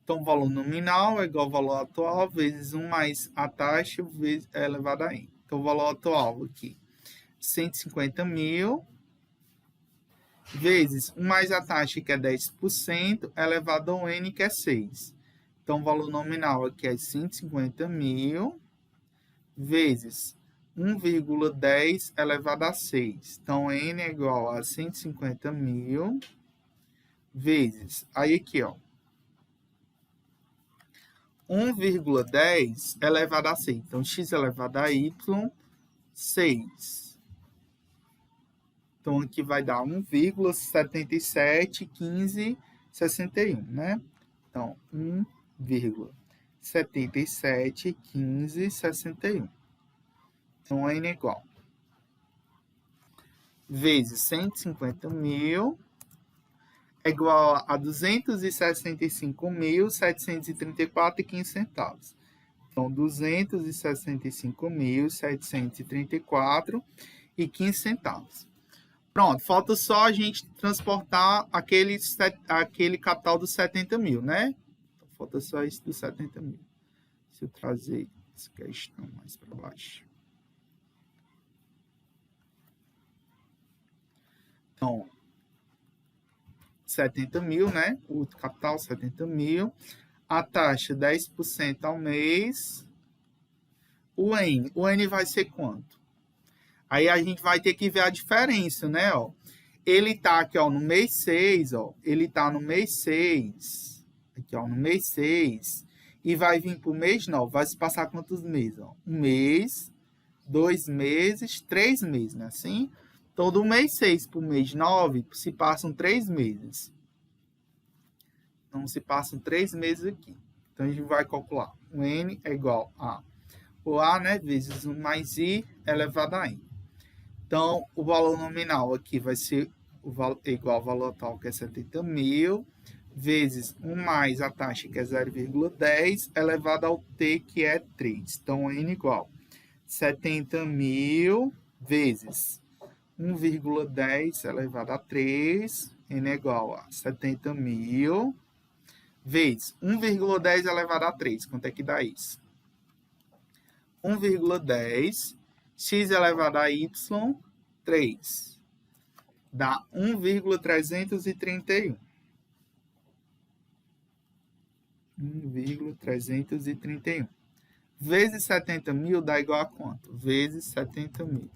Então, o valor nominal é igual ao valor atual vezes 1 mais a taxa vezes elevado a n. Então, o valor atual aqui, 150 mil, vezes 1 mais a taxa, que é 10%, elevado ao n, que é 6. Então, o valor nominal aqui é 150 mil, vezes 1,10 elevado a 6. Então, n é igual a 150 mil, vezes, aí aqui, ó, 1,10 elevado a 6. Então, x elevado a y, 6. Então, aqui vai dar 1,771561, né? Então, 1,771561. Então, n é igual. Vezes 150 mil é igual a 265.734,15 centavos. Então, 265.734,15 centavos. Pronto, falta só a gente transportar aquele capital dos 70 mil, né? Então, falta só isso dos 70 mil. Se eu trazer essa questão mais para baixo. Então, 70 mil, né? O capital 70 mil. A taxa 10% ao mês. O N vai ser quanto? Aí a gente vai ter que ver a diferença, né? Ó, ele tá aqui, ó, no mês 6, ó. Ele tá no mês 6. Aqui, ó, no mês 6. E vai vir para o mês 9. Vai se passar quantos meses? Ó? 1 mês, 2 meses, 3 meses, né? Assim? Então, do mês 6 para o mês 9, se passam 3 meses. Então, se passam 3 meses aqui. Então, a gente vai calcular. O N é igual a o A, né? Vezes 1 mais I elevado a N. Então, o valor nominal aqui vai ser igual ao valor total, que é 70 mil, vezes 1 mais a taxa, que é 0,10, elevado ao T, que é 3. Então, N igual 70 mil vezes 1,10 elevado a 3, N é igual a 70 mil vezes 1,10 elevado a 3. Quanto é que dá isso? 1,10, x elevado a y, 3. Dá 1,331. 1,331. Vezes 70 mil dá igual a quanto? Vezes 70 mil.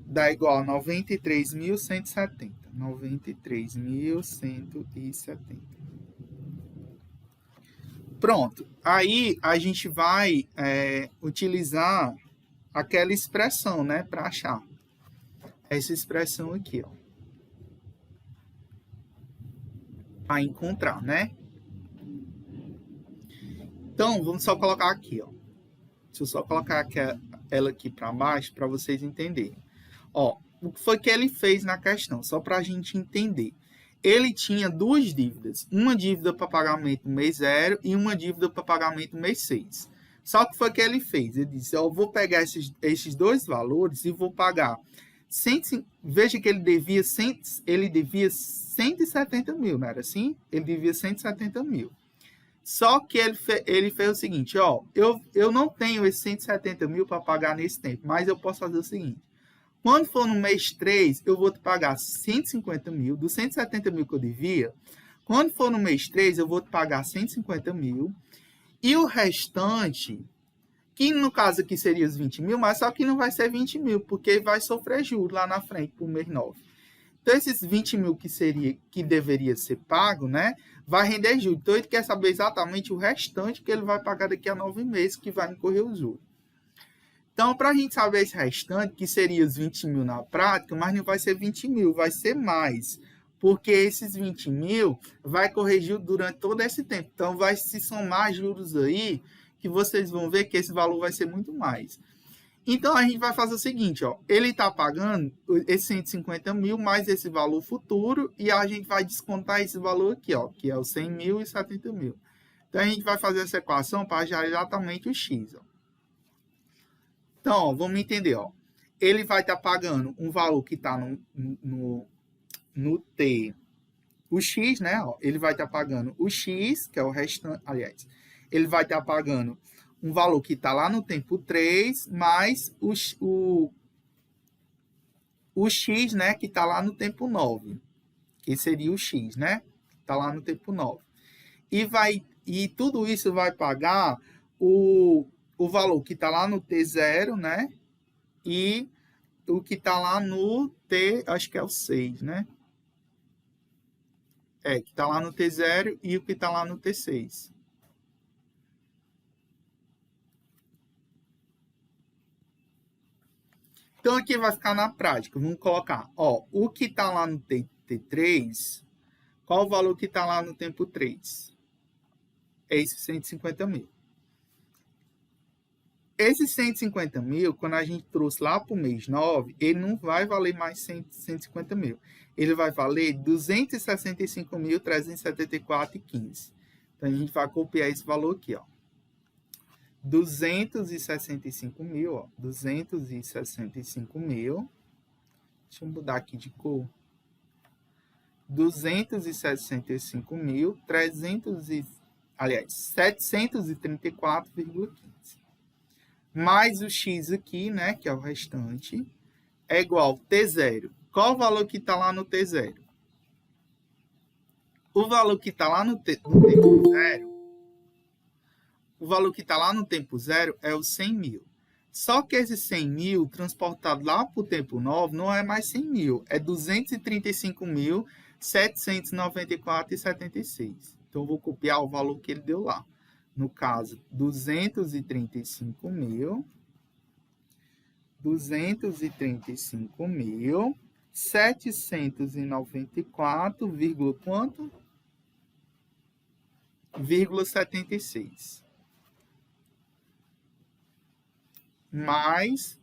Dá igual a 93.170. 93.170. Pronto. Aí a gente vai utilizar aquela expressão, né, para achar. Essa expressão aqui, ó. Para encontrar, né? Então, vamos só colocar aqui, ó. Deixa eu só colocar ela aqui para baixo para vocês entenderem. Ó, o que foi que ele fez na questão? Só para a gente entender. Ele tinha duas dívidas. Uma dívida para pagamento no mês 0 e uma dívida para pagamento no mês 6. Só que foi o que ele fez. Ele disse, eu vou pegar esses dois valores e vou pagar. Veja que ele devia 170 mil, não era assim? Ele devia 170 mil. Só que ele fez o seguinte, ó, eu não tenho esses 170 mil para pagar nesse tempo, mas eu posso fazer o seguinte. Quando for no mês 3, eu vou te pagar 150 mil, dos 170 mil que eu devia. Quando for no mês 3, eu vou te pagar 150 mil. E o restante, que no caso aqui seria os 20 mil, mas só que não vai ser 20 mil, porque vai sofrer juros lá na frente para o mês 9. Então, esses 20 mil que deveria ser pago, né, vai render juros. Então, ele quer saber exatamente o restante que ele vai pagar daqui a 9 meses, que vai incorrer o juros. Então, para a gente saber esse restante, que seria os 20 mil na prática, mas não vai ser 20 mil, vai ser mais. Porque esses 20 mil vai corrigir durante todo esse tempo. Então, vai se somar juros aí, que vocês vão ver que esse valor vai ser muito mais. Então, a gente vai fazer o seguinte, ó. Ele está pagando esses 150 mil mais esse valor futuro e a gente vai descontar esse valor aqui, ó, que é os 100 mil e 70 mil. Então, a gente vai fazer essa equação para achar exatamente o x, ó. Então, ó, vamos entender, ó. Ele vai estar pagando um valor que está no T, o X, né? Ó, ele vai estar pagando o X, que é o restante, aliás, ele vai estar pagando um valor que está lá no tempo 3, mais o X, né? Que está lá no tempo 9, que seria o X, né? Está lá no tempo 9. E tudo isso vai pagar o valor que está lá no T0, né? E o que está lá no T, acho que é o 6, né? Que está lá no T0 e o que está lá no T6. Então, aqui vai ficar na prática. Vamos colocar, ó, o que está lá no T3, qual o valor que está lá no tempo 3? É esse 150 mil. Esse 150 mil, quando a gente trouxe lá para o mês 9, ele não vai valer mais 150 mil. Ele vai valer 265.374,15. Então, a gente vai copiar esse valor aqui, ó. 265 mil, ó. 265 mil Deixa eu mudar aqui de cor. 734,15. Mais o x aqui, né, que é o restante, é igual a T0. Qual o valor que está lá no T0? O valor que está lá no tempo zero, o valor que está lá no tempo zero é o 100.000. Só que esse 100.000 transportado lá para o tempo 9 não é mais 100.000, é 235.794,76. Então, eu vou copiar o valor que ele deu lá. No caso, 235.794, quanto? 76. Mais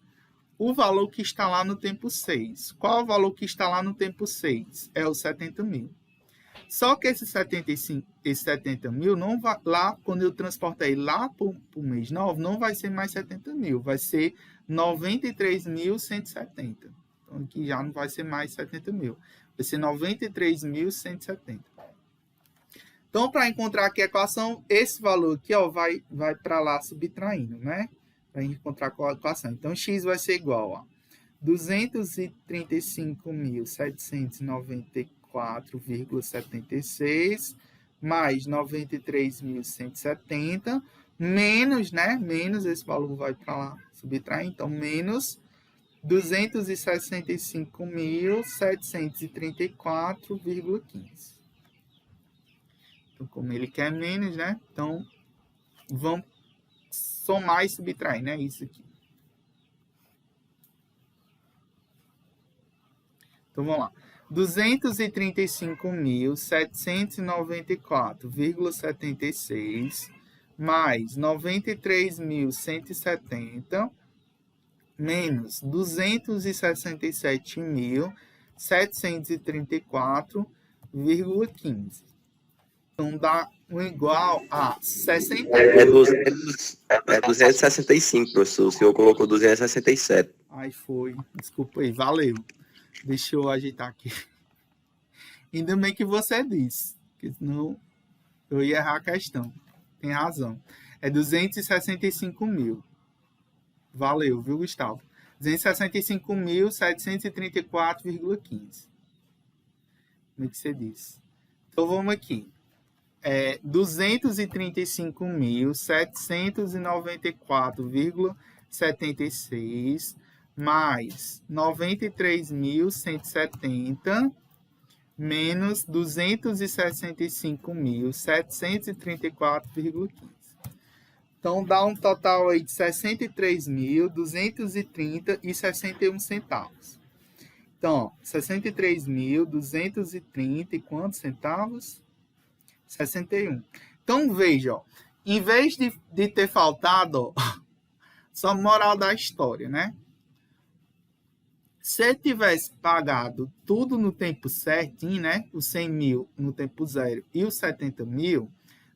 o valor que está lá no tempo 6. Qual é o valor que está lá no tempo 6? É o 70.000. Só que esse 70.000, não vai, lá, quando eu transportei lá para o mês 9, não vai ser mais 70.000, vai ser 93.170. Então, aqui já não vai ser mais 70.000, vai ser 93.170. Então, para encontrar aqui a equação, esse valor aqui ó, vai para lá subtraindo, né? Para a gente encontrar qual a equação. Então, x vai ser igual a 235.794,76 mais 93.170 menos, né? Menos esse valor vai para lá subtrair. Então, menos 265.734,15. Então, como ele quer menos, né? Então, vamos somar e subtrair, né? Isso aqui. Então, vamos lá. 235.794,76 mais 93.170 menos 267.734,15. Então, dá igual a 60. É 265, professor. O senhor colocou 267. Ai, foi. Desculpa aí. Valeu. Deixa eu ajeitar aqui. Ainda bem que você disse, porque senão eu ia errar a questão. Tem razão. É 265.000. Valeu, viu, Gustavo? 265.734,15. Como é que você disse? Então, vamos aqui. 235.794,76 mais 93.170 menos 265.734,15. Então, dá um total aí de 63.230,61 centavos. Então, 63.230 e quantos centavos? 61. Então, veja, ó, em vez de ter faltado, ó, só moral da história, né? Se tivesse pagado tudo no tempo certinho, né? Os 100.000 no tempo zero e os 70.000,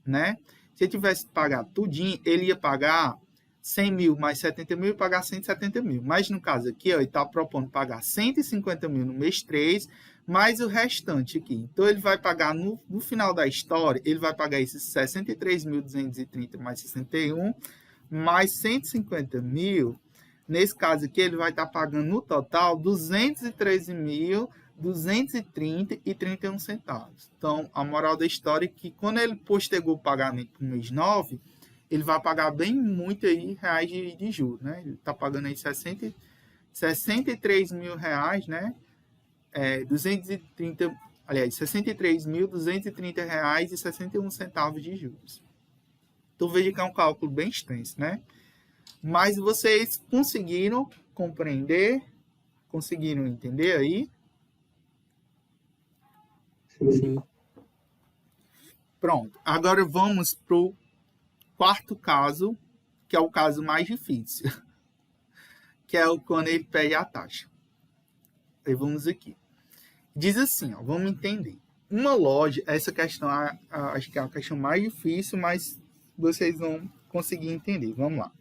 né? Se tivesse pagado tudinho, ele ia pagar 100.000 mais 70.000 e pagar 170.000. Mas no caso aqui, ó, ele está propondo pagar 150.000 no mês 3, mais o restante aqui. Então, ele vai pagar no final da história, ele vai pagar esses 63.230 mais 61, mais 150.000. Nesse caso aqui, ele vai estar pagando no total 213.230,31 centavos. Então, a moral da história é que quando ele postergou o pagamento para o mês 9, ele vai pagar bem muito aí reais de juros, né? Ele está pagando aí 63 mil reais, né? 63.230 reais e 61 centavos de juros. Então, veja que é um cálculo bem extenso, né? Mas vocês conseguiram compreender? Conseguiram entender aí? Sim. Pronto. Agora vamos para o quarto caso, que é o caso mais difícil, que é o quando ele pede a taxa. Aí vamos aqui. Diz assim, ó, vamos entender. Uma loja, essa questão acho que é a questão mais difícil, mas vocês vão conseguir entender. Vamos lá.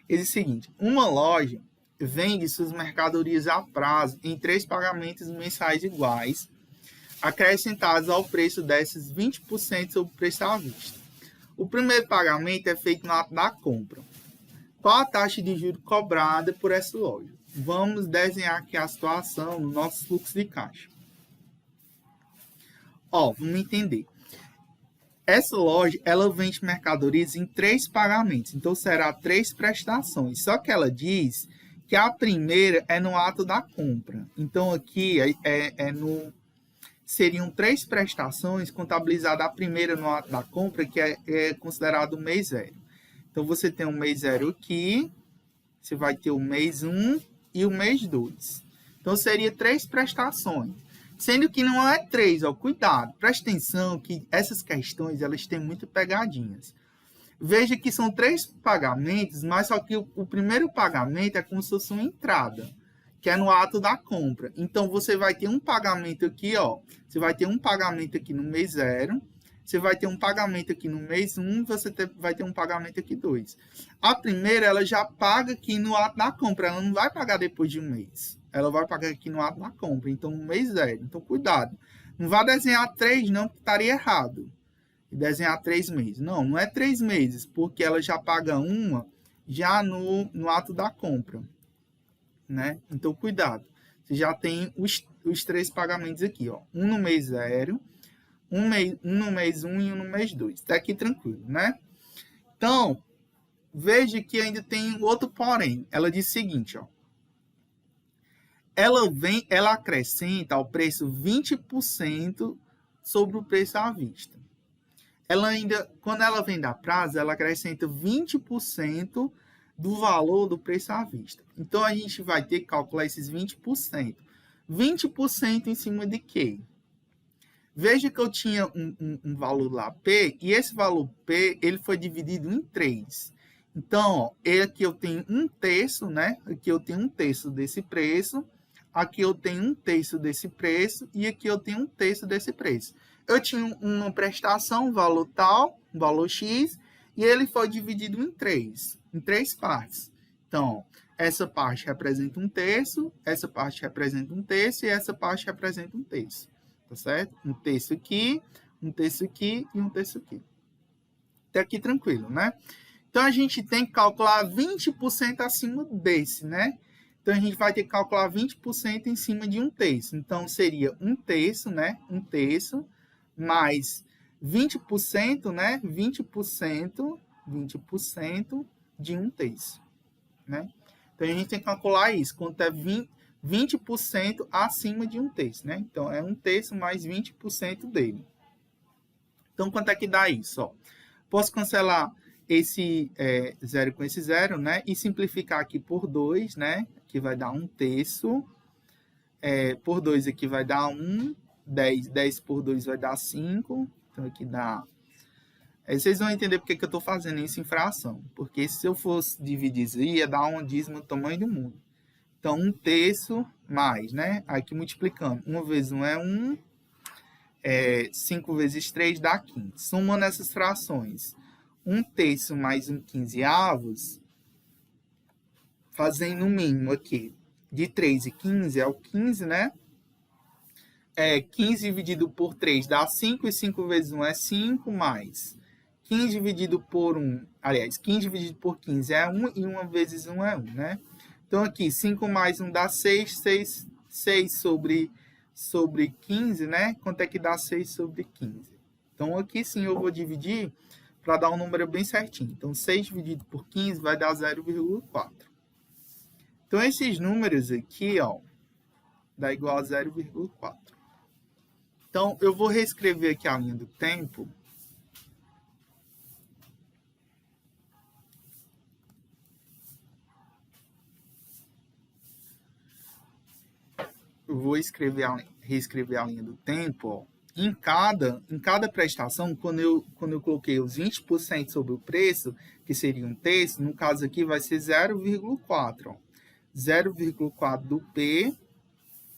Ele diz o seguinte, uma loja vende suas mercadorias a prazo em 3 pagamentos mensais iguais, acrescentados ao preço desses 20% sobre o preço à vista. O primeiro pagamento é feito no ato da compra. Qual a taxa de juros cobrada por essa loja? Vamos desenhar aqui a situação no nosso fluxo de caixa. Vamos entender. Essa loja, ela vende mercadorias em 3 pagamentos, então será 3 prestações. Só que ela diz que a primeira é no ato da compra. Então aqui seriam 3 prestações contabilizadas, a primeira no ato da compra, que é considerado o mês 0. Então você tem o mês 0 aqui, você vai ter o mês 1 e o mês 2. Então seria 3 prestações. Sendo que não é 3, cuidado, presta atenção que essas questões elas têm muito pegadinhas. Veja que são 3 pagamentos, mas só que o primeiro pagamento é como se fosse uma entrada, que é no ato da compra. Então você vai ter um pagamento aqui, você vai ter um pagamento aqui no mês 0, você vai ter um pagamento aqui no mês 1, vai ter um pagamento aqui 2. A primeira ela já paga aqui no ato da compra, ela não vai pagar depois de um mês. Ela vai pagar aqui no ato da compra, então no mês 0. Então, cuidado. Não vá desenhar 3, não, que estaria errado. E desenhar 3 meses. Não é 3 meses, porque ela já paga uma já no ato da compra. Né? Então, cuidado. Você já tem os 3 pagamentos aqui. Um no mês 0, um no mês 1 e um no mês 2. Está aqui tranquilo, né? Então, veja que ainda tem outro porém. Ela diz o seguinte, ela acrescenta ao preço 20% sobre o preço à vista. Ela ainda, quando ela vende a prazo, ela acrescenta 20% do valor do preço à vista. Então, a gente vai ter que calcular esses 20%. 20% em cima de quê? Veja que eu tinha um valor lá, P, e esse valor P, ele foi dividido em 3. Então, aqui eu tenho 1/3, né? Aqui eu tenho 1/3 desse preço, aqui eu tenho 1/3 desse preço, e aqui eu tenho 1/3 desse preço. Eu tinha uma prestação, um valor tal, um valor X, e ele foi dividido em 3 partes. Então, essa parte representa 1/3, essa parte representa 1/3, e essa parte representa 1/3. Tá certo? 1/3 aqui, 1/3 aqui e 1/3 aqui. Até aqui tranquilo, né? Então, a gente tem que calcular 20% acima desse, né? Então, a gente vai ter que calcular 20% em cima de 1/3. Então, seria 1/3, né? 1/3 mais 20%, né? 20% de 1/3, né? Então, a gente tem que calcular isso. Quanto é 20% acima de 1/3, né? Então, é 1/3 mais 20% dele. Então, quanto é que dá isso? Posso cancelar esse 0 com esse 0, né? E simplificar aqui por 2, né? Que vai dar 1/3. Por 2 aqui vai dar 1. 10 por 2 vai dar 5. Então, aqui dá... vocês vão entender porque que eu estou fazendo isso em fração. Porque se eu fosse dividir isso, ia dar um dízimo do tamanho do mundo. Então, 1/3 mais, né? Aqui multiplicando. 1 vezes 1 é 1. 5 vezes 3 dá 15. Somando essas frações, 1/3 mais 1/15, fazendo o mínimo aqui de 3 e 15 é o 15, né? 15 dividido por 3 dá 5, e 5 vezes 1 é 5, mais 15 dividido por 1, aliás, 15 dividido por 15 é 1, e 1 vezes 1 é 1, né? Então, aqui, 5 mais 1 dá 6, 6 sobre 15, né? Quanto é que dá 6 sobre 15? Então, aqui sim eu vou dividir para dar um número bem certinho. Então, 6 dividido por 15 vai dar 0,4. Então, esses números aqui, dá igual a 0,4. Então, eu vou reescrever aqui a linha do tempo. Eu vou reescrever a linha do tempo. Em cada prestação, quando eu coloquei os 20% sobre o preço, que seria 1/3, no caso aqui vai ser 0,4. 0,4 do P,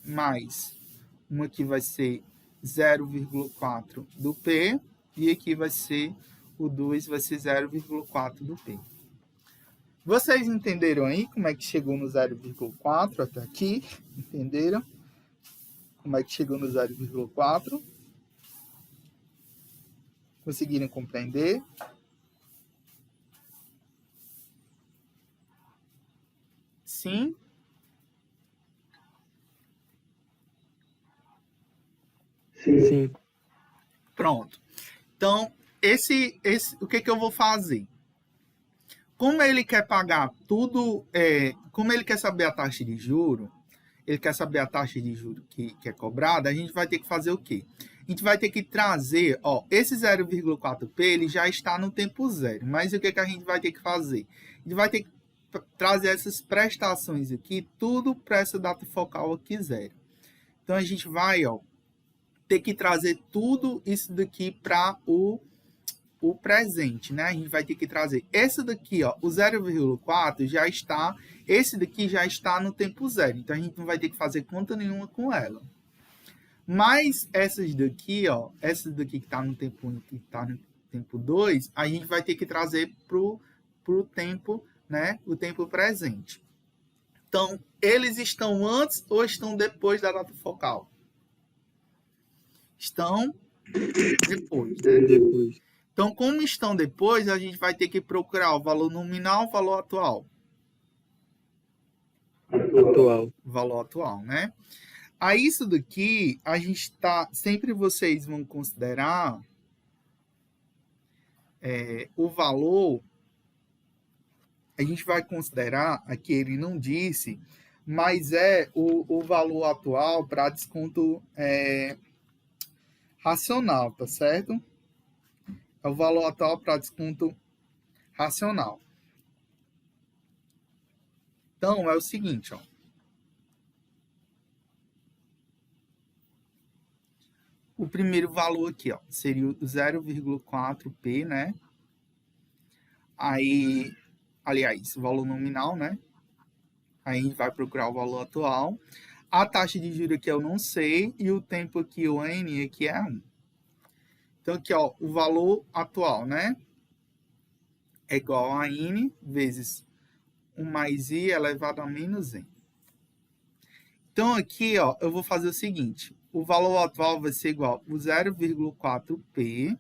mais um aqui vai ser 0,4 do P, e aqui vai ser o 2, vai ser 0,4 do P. Vocês entenderam aí como é que chegou no 0,4 até aqui? Entenderam? Como é que chegou no 0,4? Conseguiram compreender? Sim? Sim. Pronto. Então, o que eu vou fazer? Como ele quer pagar tudo, como ele quer saber a taxa de juro, ele quer saber a taxa de juro que é cobrada, a gente vai ter que fazer o quê? A gente vai ter que trazer, esse 0,4p, ele já está no tempo zero, mas o que a gente vai ter que fazer? A gente vai ter que trazer essas prestações aqui, tudo para essa data focal aqui zero. Então, a gente vai, ter que trazer tudo isso daqui para o presente, né? A gente vai ter que trazer esse daqui, o 0,4 já está, esse daqui já está no tempo zero, então a gente não vai ter que fazer conta nenhuma com ela. Mas essas daqui, essas daqui que está no tempo 1 e que está no tempo 2, a gente vai ter que trazer pro tempo, né? O tempo presente. Então, eles estão antes ou estão depois da data focal? Estão depois, né? Depois. Então, como estão depois, a gente vai ter que procurar o valor nominal, o valor atual. Atual. Valor atual, né? Aí, isso daqui, a gente tá... Sempre vocês vão considerar o valor... A gente vai considerar, aqui ele não disse, mas é o valor atual para desconto racional, tá certo? É o valor atual para desconto racional. Então, é o seguinte, o primeiro valor aqui, seria o 0,4p, né? Aí, aliás, o valor nominal, né? Aí a gente vai procurar o valor atual. A taxa de juros aqui eu não sei, e o tempo aqui, o N, aqui é 1. Então, aqui, o valor atual, né? É igual a N vezes 1 mais I elevado a menos N. Então, aqui, eu vou fazer o seguinte. O valor atual vai ser igual a 0,4p.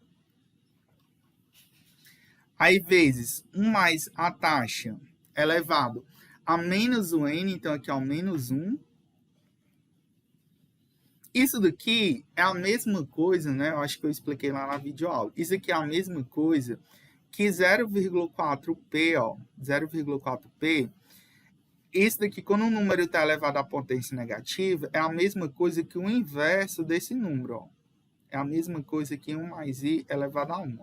Aí, vezes 1 mais a taxa elevado a menos o N. Então, aqui, menos 1. Isso daqui é a mesma coisa, né? Eu acho que eu expliquei lá na videoaula. Isso aqui é a mesma coisa que 0,4p, 0,4p. Esse daqui, quando o número está elevado à potência negativa, é a mesma coisa que o inverso desse número, É a mesma coisa que 1 mais i elevado a 1.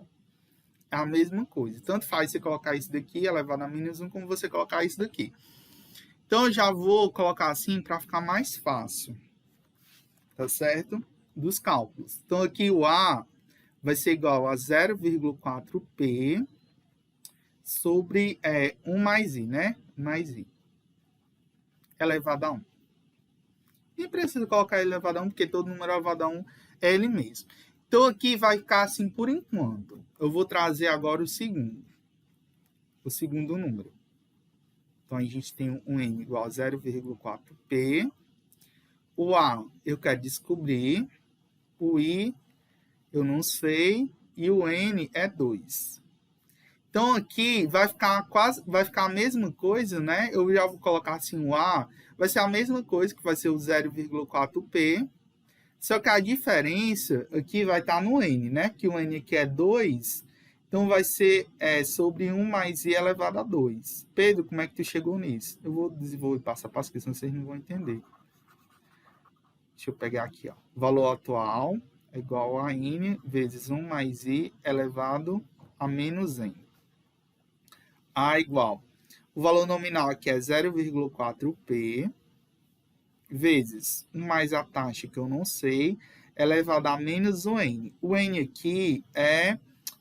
É a mesma coisa. Tanto faz você colocar isso daqui elevado a menos 1, como você colocar isso daqui. Então, eu já vou colocar assim para ficar mais fácil. Tá certo? Dos cálculos. Então, aqui o A vai ser igual a 0,4p sobre 1 mais i, né? 1 mais i elevado a 1. Nem precisa colocar elevado a 1, porque todo número elevado a 1 é ele mesmo. Então, aqui vai ficar assim por enquanto. Eu vou trazer agora o segundo número. Então, a gente tem um n igual a 0,4p. O A eu quero descobrir. O I eu não sei. E o N é 2. Então, aqui vai ficar a mesma coisa, né? Eu já vou colocar assim o A. Vai ser a mesma coisa, que vai ser o 0,4p. Só que a diferença aqui vai estar no N, né? Que o N aqui é 2. Então, vai ser sobre 1 mais I elevado a 2. Pedro, como é que tu chegou nisso? Eu vou desenvolver passo a passo, porque senão vocês não vão entender. Deixa eu pegar aqui, O valor atual é igual a N vezes 1 mais I elevado a menos N. A igual. O valor nominal aqui é 0,4p vezes 1 mais a taxa, que eu não sei, elevado a menos o N. O N aqui é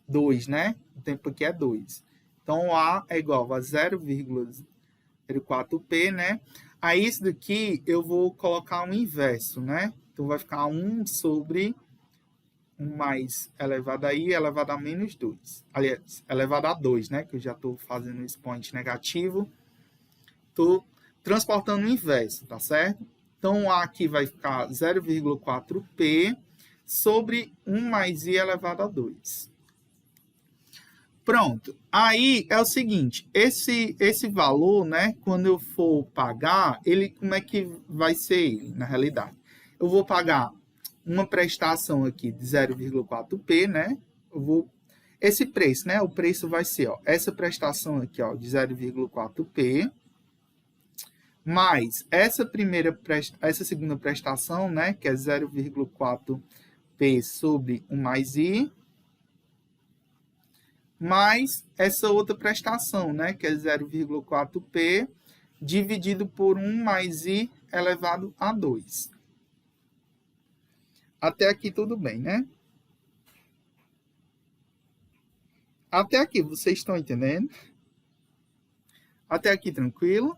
2, né? O tempo aqui é 2. Então, o A é igual a 0,04p, né? Aí, isso daqui eu vou colocar um inverso, né? Então, vai ficar 1 sobre 1 mais elevado a i elevado a menos 2. Aliás, elevado a 2, né? Que eu já estou fazendo o expoente negativo. Estou transportando o inverso, tá certo? Então, A aqui vai ficar 0,4p sobre 1 mais i elevado a 2. Pronto. Aí é o seguinte, esse valor, né, quando eu for pagar, ele, como é que vai ser ele, na realidade? Eu vou pagar uma prestação aqui de 0,4p, né? Esse preço, né? O preço vai ser, ó, essa prestação aqui, ó, de 0,4p, mais essa segunda prestação, né, que é 0,4p sobre 1 mais i, mais essa outra prestação, né, que é 0,4p dividido por 1 mais i elevado a 2. Até aqui tudo bem, né? Até aqui, vocês estão entendendo? Até aqui tranquilo?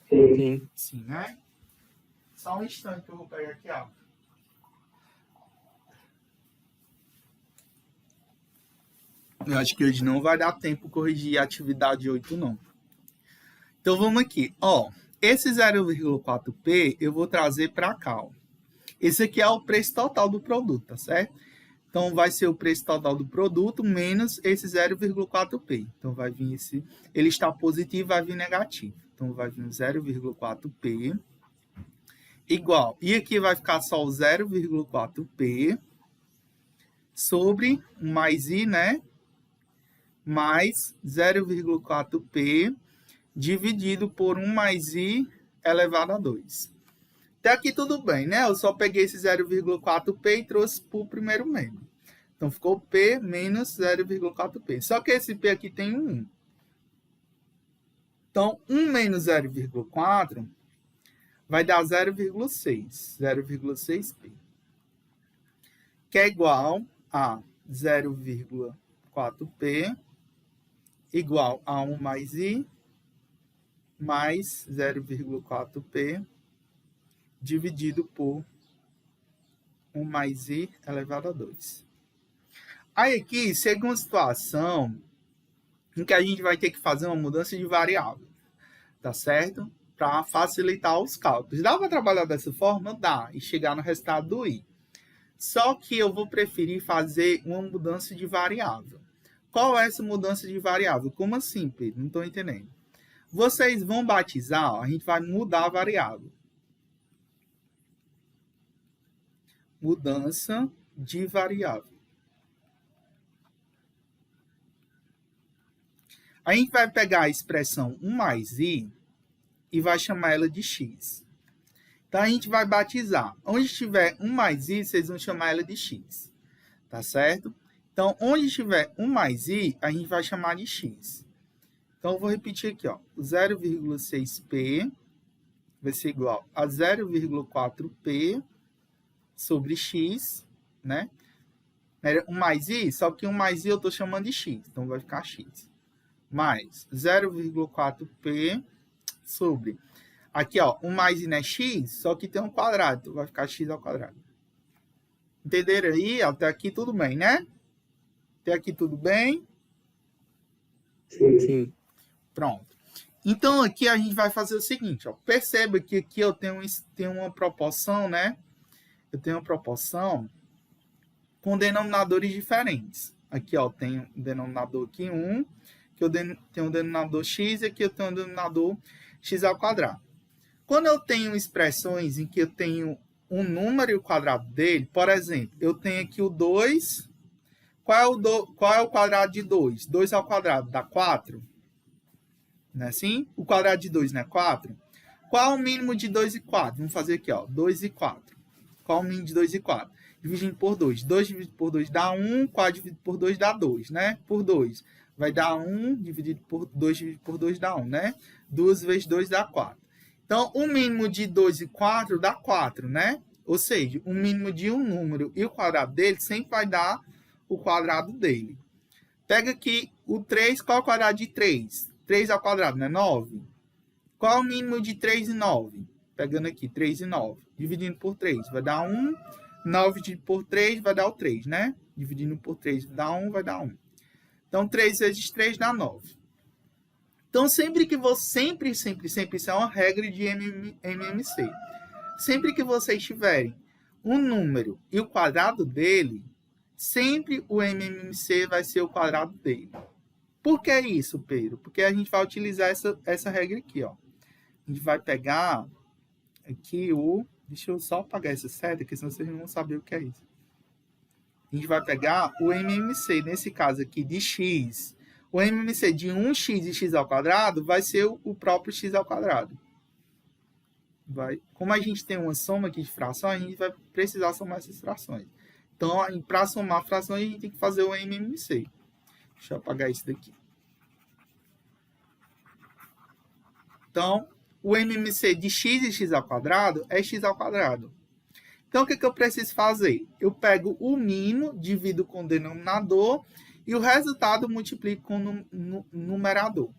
Sim. Sim, né? Só um instante que eu vou pegar aqui água. Eu acho que hoje não vai dar tempo corrigir a atividade 8, não. Então, vamos aqui. Ó, esse 0,4p eu vou trazer para cá. Ó. Esse aqui é o preço total do produto, tá certo? Então, vai ser o preço total do produto menos esse 0,4p. Então, vai vir esse... Ele está positivo, vai vir negativo. Então, vai vir 0,4p igual. E aqui vai ficar só o 0,4p sobre mais i, né? Mais 0,4p dividido por 1 mais i elevado a 2. Até aqui tudo bem, né? Eu só peguei esse 0,4p e trouxe para o primeiro membro. Então, ficou p menos 0,4p. Só que esse p aqui tem um 1. Então, 1 menos 0,4 vai dar 0,6. 0,6p. Que é igual a 0,4p igual a 1 mais i mais 0,4p dividido por 1 mais i elevado a 2. Aí aqui, chega uma situação em que a gente vai ter que fazer uma mudança de variável, tá certo? Para facilitar os cálculos. Dá para trabalhar dessa forma? Dá, e chegar no resultado do i. Só que eu vou preferir fazer uma mudança de variável. Qual é essa mudança de variável? Como assim, Pedro? Não estou entendendo. Vocês vão batizar, ó, a gente vai mudar a variável. Mudança de variável. A gente vai pegar a expressão 1 mais i e vai chamar ela de x. Então, a gente vai batizar. Onde tiver 1 mais i, vocês vão chamar ela de x. Tá certo? Então, onde tiver 1 mais i, a gente vai chamar de x. Então, eu vou repetir aqui, ó. 0,6p vai ser igual a 0,4p sobre x, né? Era 1 mais i, só que 1 mais i eu estou chamando de x. Então, vai ficar x. Mais 0,4p sobre... Aqui, ó, 1 mais i não é x, só que tem um quadrado. Então, vai ficar x ao quadrado. Entenderam aí? Até aqui tudo bem, né? Até aqui tudo bem? Sim. Pronto. Então, aqui a gente vai fazer o seguinte, ó. Perceba que aqui eu tenho uma proporção, né? Eu tenho uma proporção com denominadores diferentes. Aqui, ó, tem um denominador aqui 1, que eu tenho um denominador x, e aqui eu tenho um denominador x ao quadrado. Quando eu tenho expressões em que eu tenho um número e o quadrado dele, por exemplo, eu tenho aqui o 2. Qual é o quadrado de 2? 2 ao quadrado dá 4. Não é assim? O quadrado de 2 não é 4? Qual é o mínimo de 2 e 4? Vamos fazer aqui, ó, 2 e 4. Qual é o mínimo de 2 e 4? Dividindo por 2. 2 dividido por 2 dá 1, 4 dividido por 2 dá 2, né? Por 2. Vai dar 1 dividido por 2 dividido por 2 dá 1, né? 2 vezes 2 dá 4. Então, o mínimo de 2 e 4 dá 4, né? Ou seja, o mínimo de um número e o quadrado dele sempre vai dar o quadrado dele. Pega aqui o 3, qual é o quadrado de 3? 3 ao quadrado, não é 9? Qual é o mínimo de 3 e 9? Pegando aqui, 3 e 9. Dividindo por 3, vai dar 1 9 dividido por 3 vai dar o 3, né? Dividindo por 3 dá 1, vai dar 1. Então, 3 vezes 3 dá 9. Então, sempre que você... Sempre, isso é uma regra de MMC. Sempre que vocês tiverem um número e o quadrado dele, sempre o MMC vai ser o quadrado dele. Por que isso, Pedro? Porque a gente vai utilizar essa regra aqui, ó. A gente vai pegar aqui o... Deixa eu só apagar essa seta, porque senão vocês não vão saber o que é isso. A gente vai pegar o MMC, nesse caso aqui, de x. O MMC de 1x de x ao quadrado vai ser o próprio x ao quadrado. Como a gente tem uma soma aqui de fração, a gente vai precisar somar essas frações. Então, para somar frações, a gente tem que fazer o MMC. Deixa eu apagar isso daqui. Então, o MMC de x e x ao quadrado é x ao quadrado. Então, o que eu preciso fazer? Eu pego o mínimo, divido com o denominador e o resultado multiplico com o numerador.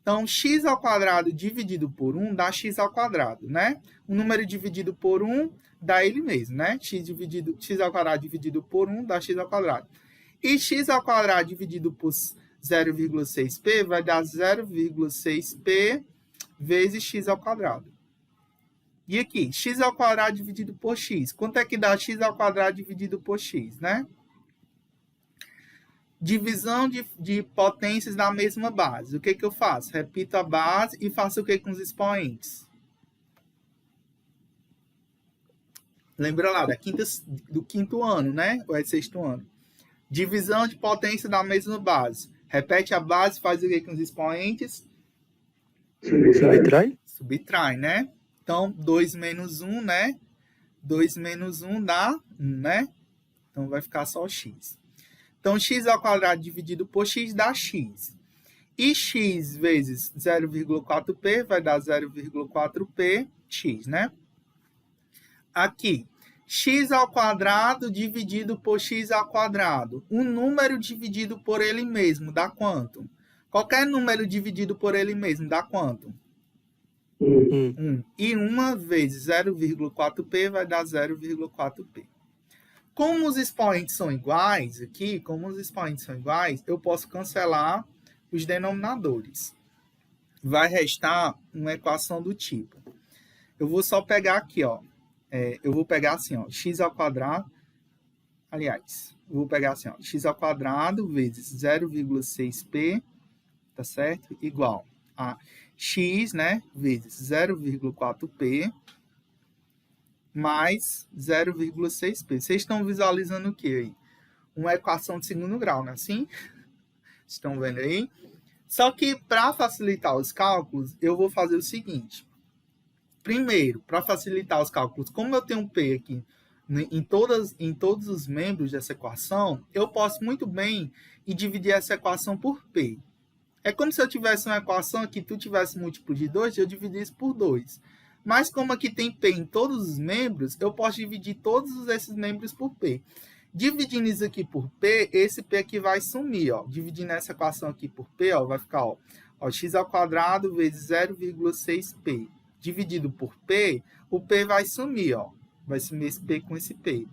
Então, x ao quadrado dividido por 1 dá x ao quadrado, né? O número dividido por 1 dá ele mesmo, né? X ao quadrado dividido por 1 dá x ao quadrado. E x ao quadrado dividido por 0,6p vai dar 0,6p vezes x ao quadrado. E aqui, x ao quadrado dividido por x. Quanto é que dá x ao quadrado dividido por x, né? Divisão de potências da mesma base. O que eu faço? Repito a base e faço o que com os expoentes? Lembra lá, do quinto ano, né? Ou é do sexto ano? Divisão de potência da mesma base. Repete a base, faz o que com os expoentes? Subtrai? Subtrai, né? Então, 2 menos 1, né? 2 menos 1 dá 1, né? Então, vai ficar só x. Então, x ao quadrado dividido por x dá x. E x vezes 0,4p vai dar 0,4p x, né? Aqui, x ao quadrado dividido por x ao quadrado. Um número dividido por ele mesmo dá quanto? Qualquer número dividido por ele mesmo dá quanto? 1. E 1 vezes 0,4p vai dar 0,4p. Como os expoentes são iguais aqui, eu posso cancelar os denominadores. Vai restar uma equação do tipo. Eu vou só pegar aqui, ó. Eu vou pegar assim, ó, x ao quadrado. Aliás, eu vou pegar assim, ó, x ao quadrado vezes 0,6p, tá certo? Igual a x, né, vezes 0,4p mais 0,6p. Vocês estão visualizando o que aí? Uma equação de segundo grau, não é assim? Estão vendo aí? Só que, para facilitar os cálculos, eu vou fazer o seguinte. Primeiro, para facilitar os cálculos, como eu tenho um P aqui em todos os membros dessa equação, eu posso muito bem dividir essa equação por P. É como se eu tivesse uma equação que tu tivesse múltiplo de 2, eu dividisse por 2. Mas como aqui tem P em todos os membros, eu posso dividir todos esses membros por P. Dividindo isso aqui por P, esse P aqui vai sumir, ó. Dividindo essa equação aqui por P, ó, vai ficar, ó, x ao quadrado vezes 0,6P. Dividido por P, o P vai sumir, ó. Vai sumir esse P com esse P.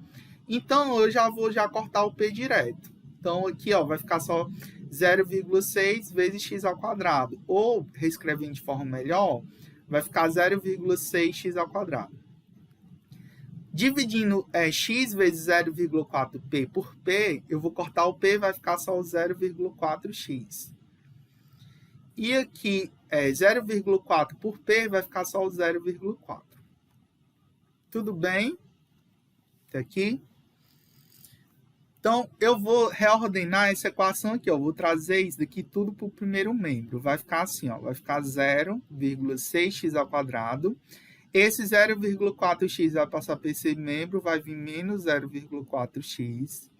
Então, eu já vou cortar o P direto. Então, aqui, ó, vai ficar só 0,6 vezes x ao quadrado. Ou, reescrevendo de forma melhor, vai ficar 0,6x ao quadrado. Dividindo x vezes 0,4p por p, eu vou cortar o p, vai ficar só o 0,4x. E aqui, 0,4 por p, vai ficar só o 0,4. Tudo bem? Até aqui? Então, eu vou reordenar essa equação aqui, ó. Vou trazer isso daqui tudo para o primeiro membro. Vai ficar assim, ó. Vai ficar 0,6x ao quadrado. Esse 0,4x vai passar para esse membro, vai vir menos 0,4x.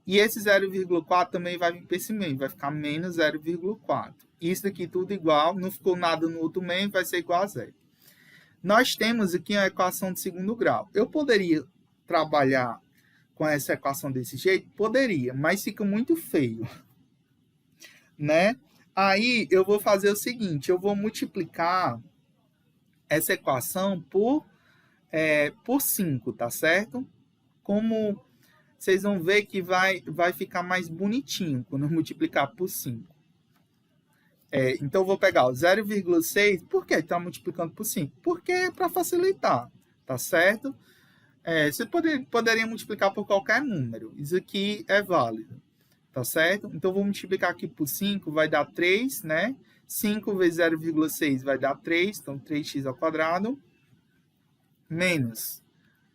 E esse 0,4 também vai vir para esse membro, vai ficar menos 0,4. Isso daqui tudo igual, não ficou nada no outro membro, vai ser igual a zero. Nós temos aqui a equação de segundo grau. Eu poderia trabalhar com essa equação desse jeito? Poderia, mas fica muito feio, né? Aí, eu vou fazer o seguinte, eu vou multiplicar essa equação por 5, tá certo? como vocês vão ver que vai ficar mais bonitinho quando eu multiplicar por 5. Então, eu vou pegar o 0,6. Por que está multiplicando por 5? Porque é para facilitar, tá certo? Você poderia multiplicar por qualquer número. Isso aqui é válido, tá certo? Então, eu vou multiplicar aqui por 5, vai dar 3, né? 5 vezes 0,6 vai dar 3, então 3x ao quadrado, menos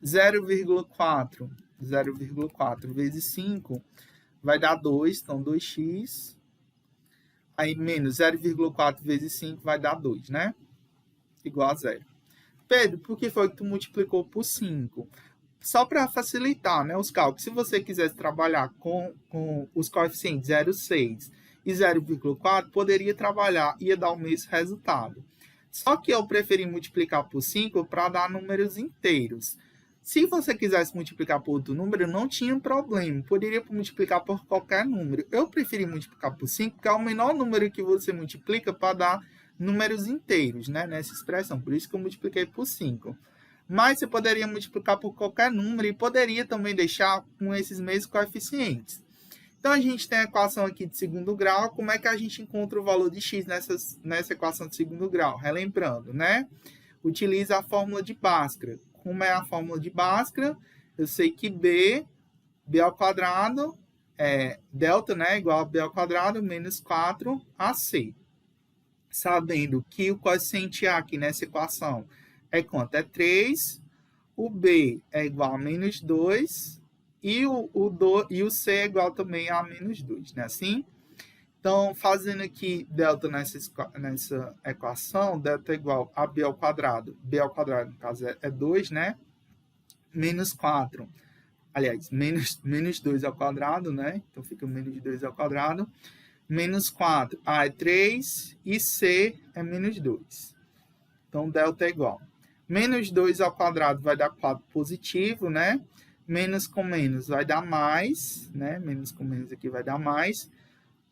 0,4. 0,4 vezes 5 vai dar 2, então 2x. Aí, menos 0,4 vezes 5 vai dar 2, né? Igual a 0. Pedro, por que foi que tu multiplicou por 5? Só para facilitar, né, os cálculos. Se você quisesse trabalhar com os coeficientes 0,6 e 0,4, poderia trabalhar, ia dar o mesmo resultado. Só que eu preferi multiplicar por 5 para dar números inteiros. Se você quisesse multiplicar por outro número, não tinha problema. Poderia multiplicar por qualquer número. Eu preferi multiplicar por 5, porque é o menor número que você multiplica para dar números inteiros, né, nessa expressão. Por isso que eu multipliquei por 5. Mas você poderia multiplicar por qualquer número e poderia também deixar com esses mesmos coeficientes. Então, a gente tem a equação aqui de segundo grau. Como é que a gente encontra o valor de x nessa equação de segundo grau? Relembrando, né? Utiliza a fórmula de Bhaskara. Como é a fórmula de Bhaskara? Eu sei que b ao quadrado, delta, né, igual a b ao quadrado, menos 4ac. Sabendo que o coeficiente a aqui nessa equação é quanto? É 3. O b é igual a menos 2. E o c é igual também a menos 2, né? Assim? Então, fazendo aqui delta nessa equação, delta é igual a b ao quadrado. B ao quadrado, no caso, é 2, né? Menos 4. Aliás, menos 2 ao quadrado, né? Então, fica menos 2 ao quadrado. Menos 4, A é 3 e C é menos 2. Então, delta é igual. Menos 2 ao quadrado vai dar 4 positivo, né? Menos com menos vai dar mais, né? Menos com menos aqui vai dar mais.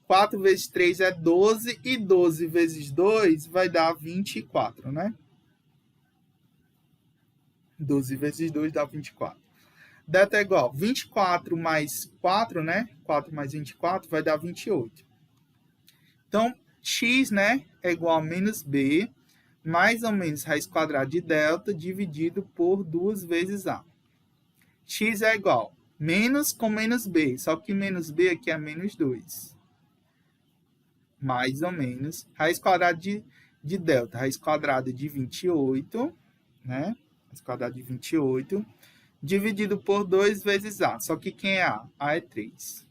4 vezes 3 é 12 e 12 vezes 2 vai dar 24, né? 12 vezes 2 dá 24. Delta é igual 24 mais 4, né? 4 mais 24 vai dar 28. Então, x, né, é igual a menos b, mais ou menos raiz quadrada de delta, dividido por 2 vezes a. X é igual a menos com menos b, só que menos b aqui é menos 2. Mais ou menos raiz quadrada de delta, raiz quadrada de 28, né? Raiz quadrada de 28, dividido por 2 vezes a. Só que quem é a? A é 3.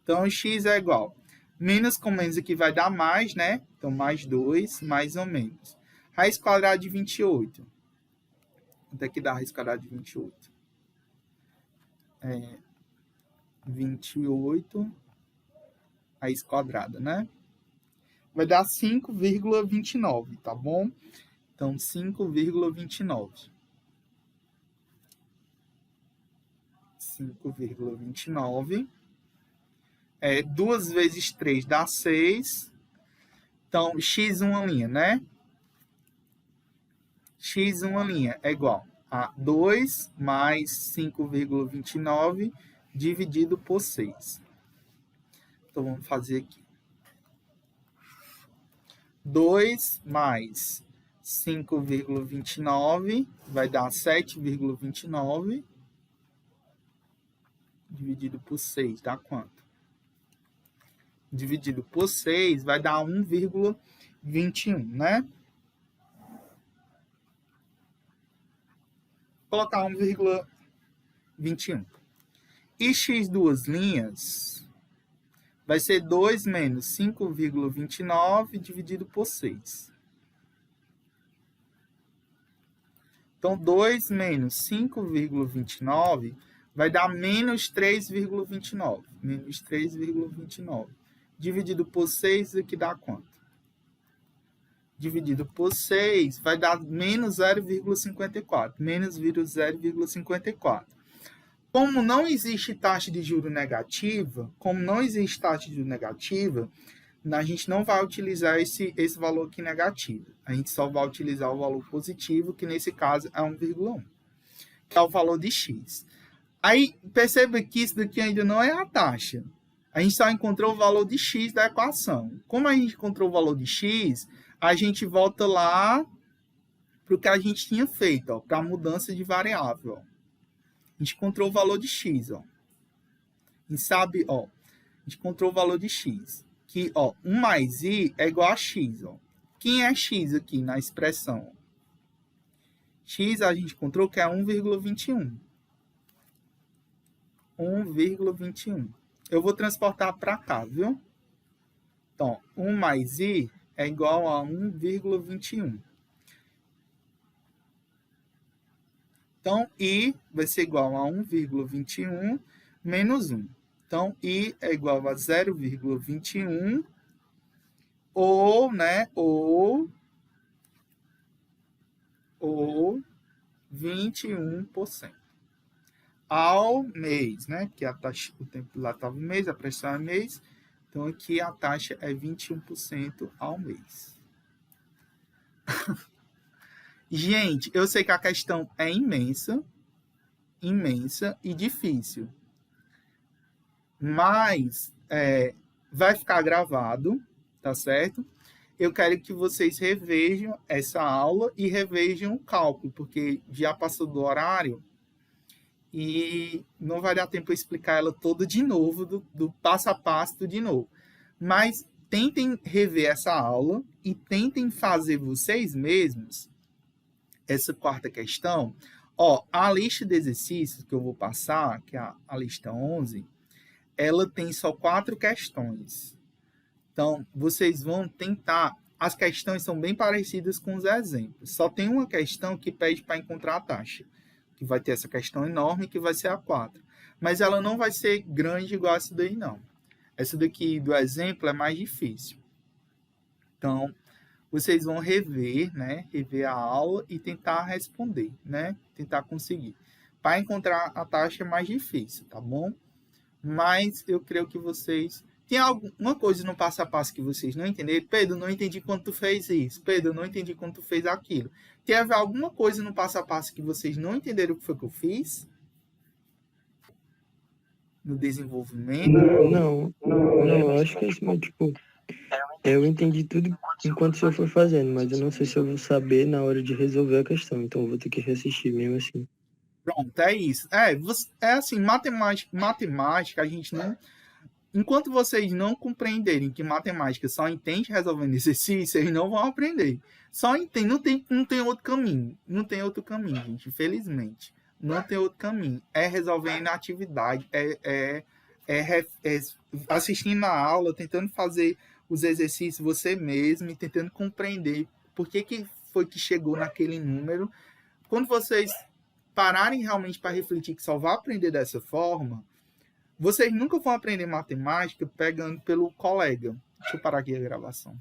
Então, x é igual a menos com menos aqui vai dar mais, né? Então, mais 2, mais ou menos. Raiz quadrada de 28. Quanto é que dá a raiz quadrada de 28? 28 raiz quadrada, né? Vai dar 5,29, tá bom? Então, 5,29. 5,29. 2 vezes 3 dá 6. Então, x uma linha, né? X uma linha é igual a 2 mais 5,29 dividido por 6. Então, vamos fazer aqui. 2 mais 5,29 vai dar 7,29 dividido por 6 dá quanto? Dividido por 6 vai dar 1,21, né? Vou colocar 1,21. E x duas linhas vai ser 2 menos 5,29 dividido por 6. Então, 2 menos 5,29 vai dar menos 3,29. Menos 3,29. Dividido por 6, aqui dá quanto? Dividido por 6 vai dar menos 0,54. Menos 0,54. Como não existe taxa de juros negativa, a gente não vai utilizar esse valor aqui negativo. A gente só vai utilizar o valor positivo, que nesse caso é 1,1, que é o valor de x. Aí, perceba que isso daqui ainda não é a taxa. A gente só encontrou o valor de x da equação. Como a gente encontrou o valor de x, a gente volta lá para o que a gente tinha feito, para a mudança de variável. Ó. A gente encontrou o valor de x. Ó. A gente sabe, ó, a gente encontrou o valor de x. Que, ó, 1 mais i é igual a x. Ó. Quem é x aqui na expressão? X a gente encontrou que é 1,21. 1,21. Eu vou transportar para cá, viu? Então, 1 mais i é igual a 1,21. Então, i vai ser igual a 1,21 menos 1. Então, i é igual a 0,21 ou 21% ao mês, né? Porque a taxa, o tempo lá estava mês, a pressão é mês. Então, aqui a taxa é 21% ao mês. Gente, eu sei que a questão é imensa e difícil. Mas vai ficar gravado, tá certo? Eu quero que vocês revejam essa aula e revejam o cálculo, porque já passou do horário e não vai dar tempo eu explicar ela toda de novo, do passo a passo de novo. Mas tentem rever essa aula e tentem fazer vocês mesmos essa quarta questão. Ó, a lista de exercícios que eu vou passar, que é a lista 11, ela tem só 4 questões. Então, vocês vão tentar... As questões são bem parecidas com os exemplos. Só tem uma questão que pede para encontrar a taxa, que vai ter essa questão enorme, que vai ser a 4. Mas ela não vai ser grande igual essa daí, não. Essa daqui do exemplo é mais difícil. Então, vocês vão rever, né? Rever a aula e tentar responder, né? Tentar conseguir. Para encontrar a taxa é mais difícil, tá bom? Mas eu creio que vocês... Tem alguma coisa no passo a passo que vocês não entenderam? Pedro, não entendi quando tu fez isso. Pedro, não entendi quando tu fez aquilo. Teve alguma coisa no passo a passo que vocês não entenderam o que foi que eu fiz? No desenvolvimento? Não, eu acho que é assim, tipo, eu entendi tudo enquanto o senhor foi fazendo, mas eu não sei se eu vou saber na hora de resolver a questão, então eu vou ter que reassistir mesmo assim. Pronto, é isso. É assim, matemática, a gente não... Enquanto vocês não compreenderem que matemática só entende resolvendo exercício, vocês não vão aprender. Só entende, não tem outro caminho. Não tem outro caminho, gente, infelizmente. Não tem outro caminho. É resolvendo a atividade, assistindo a aula, tentando fazer os exercícios você mesmo e tentando compreender por que foi que chegou naquele número. Quando vocês pararem realmente para refletir que só vai aprender dessa forma, vocês nunca vão aprender matemática pegando pelo colega. Deixa eu parar aqui a gravação.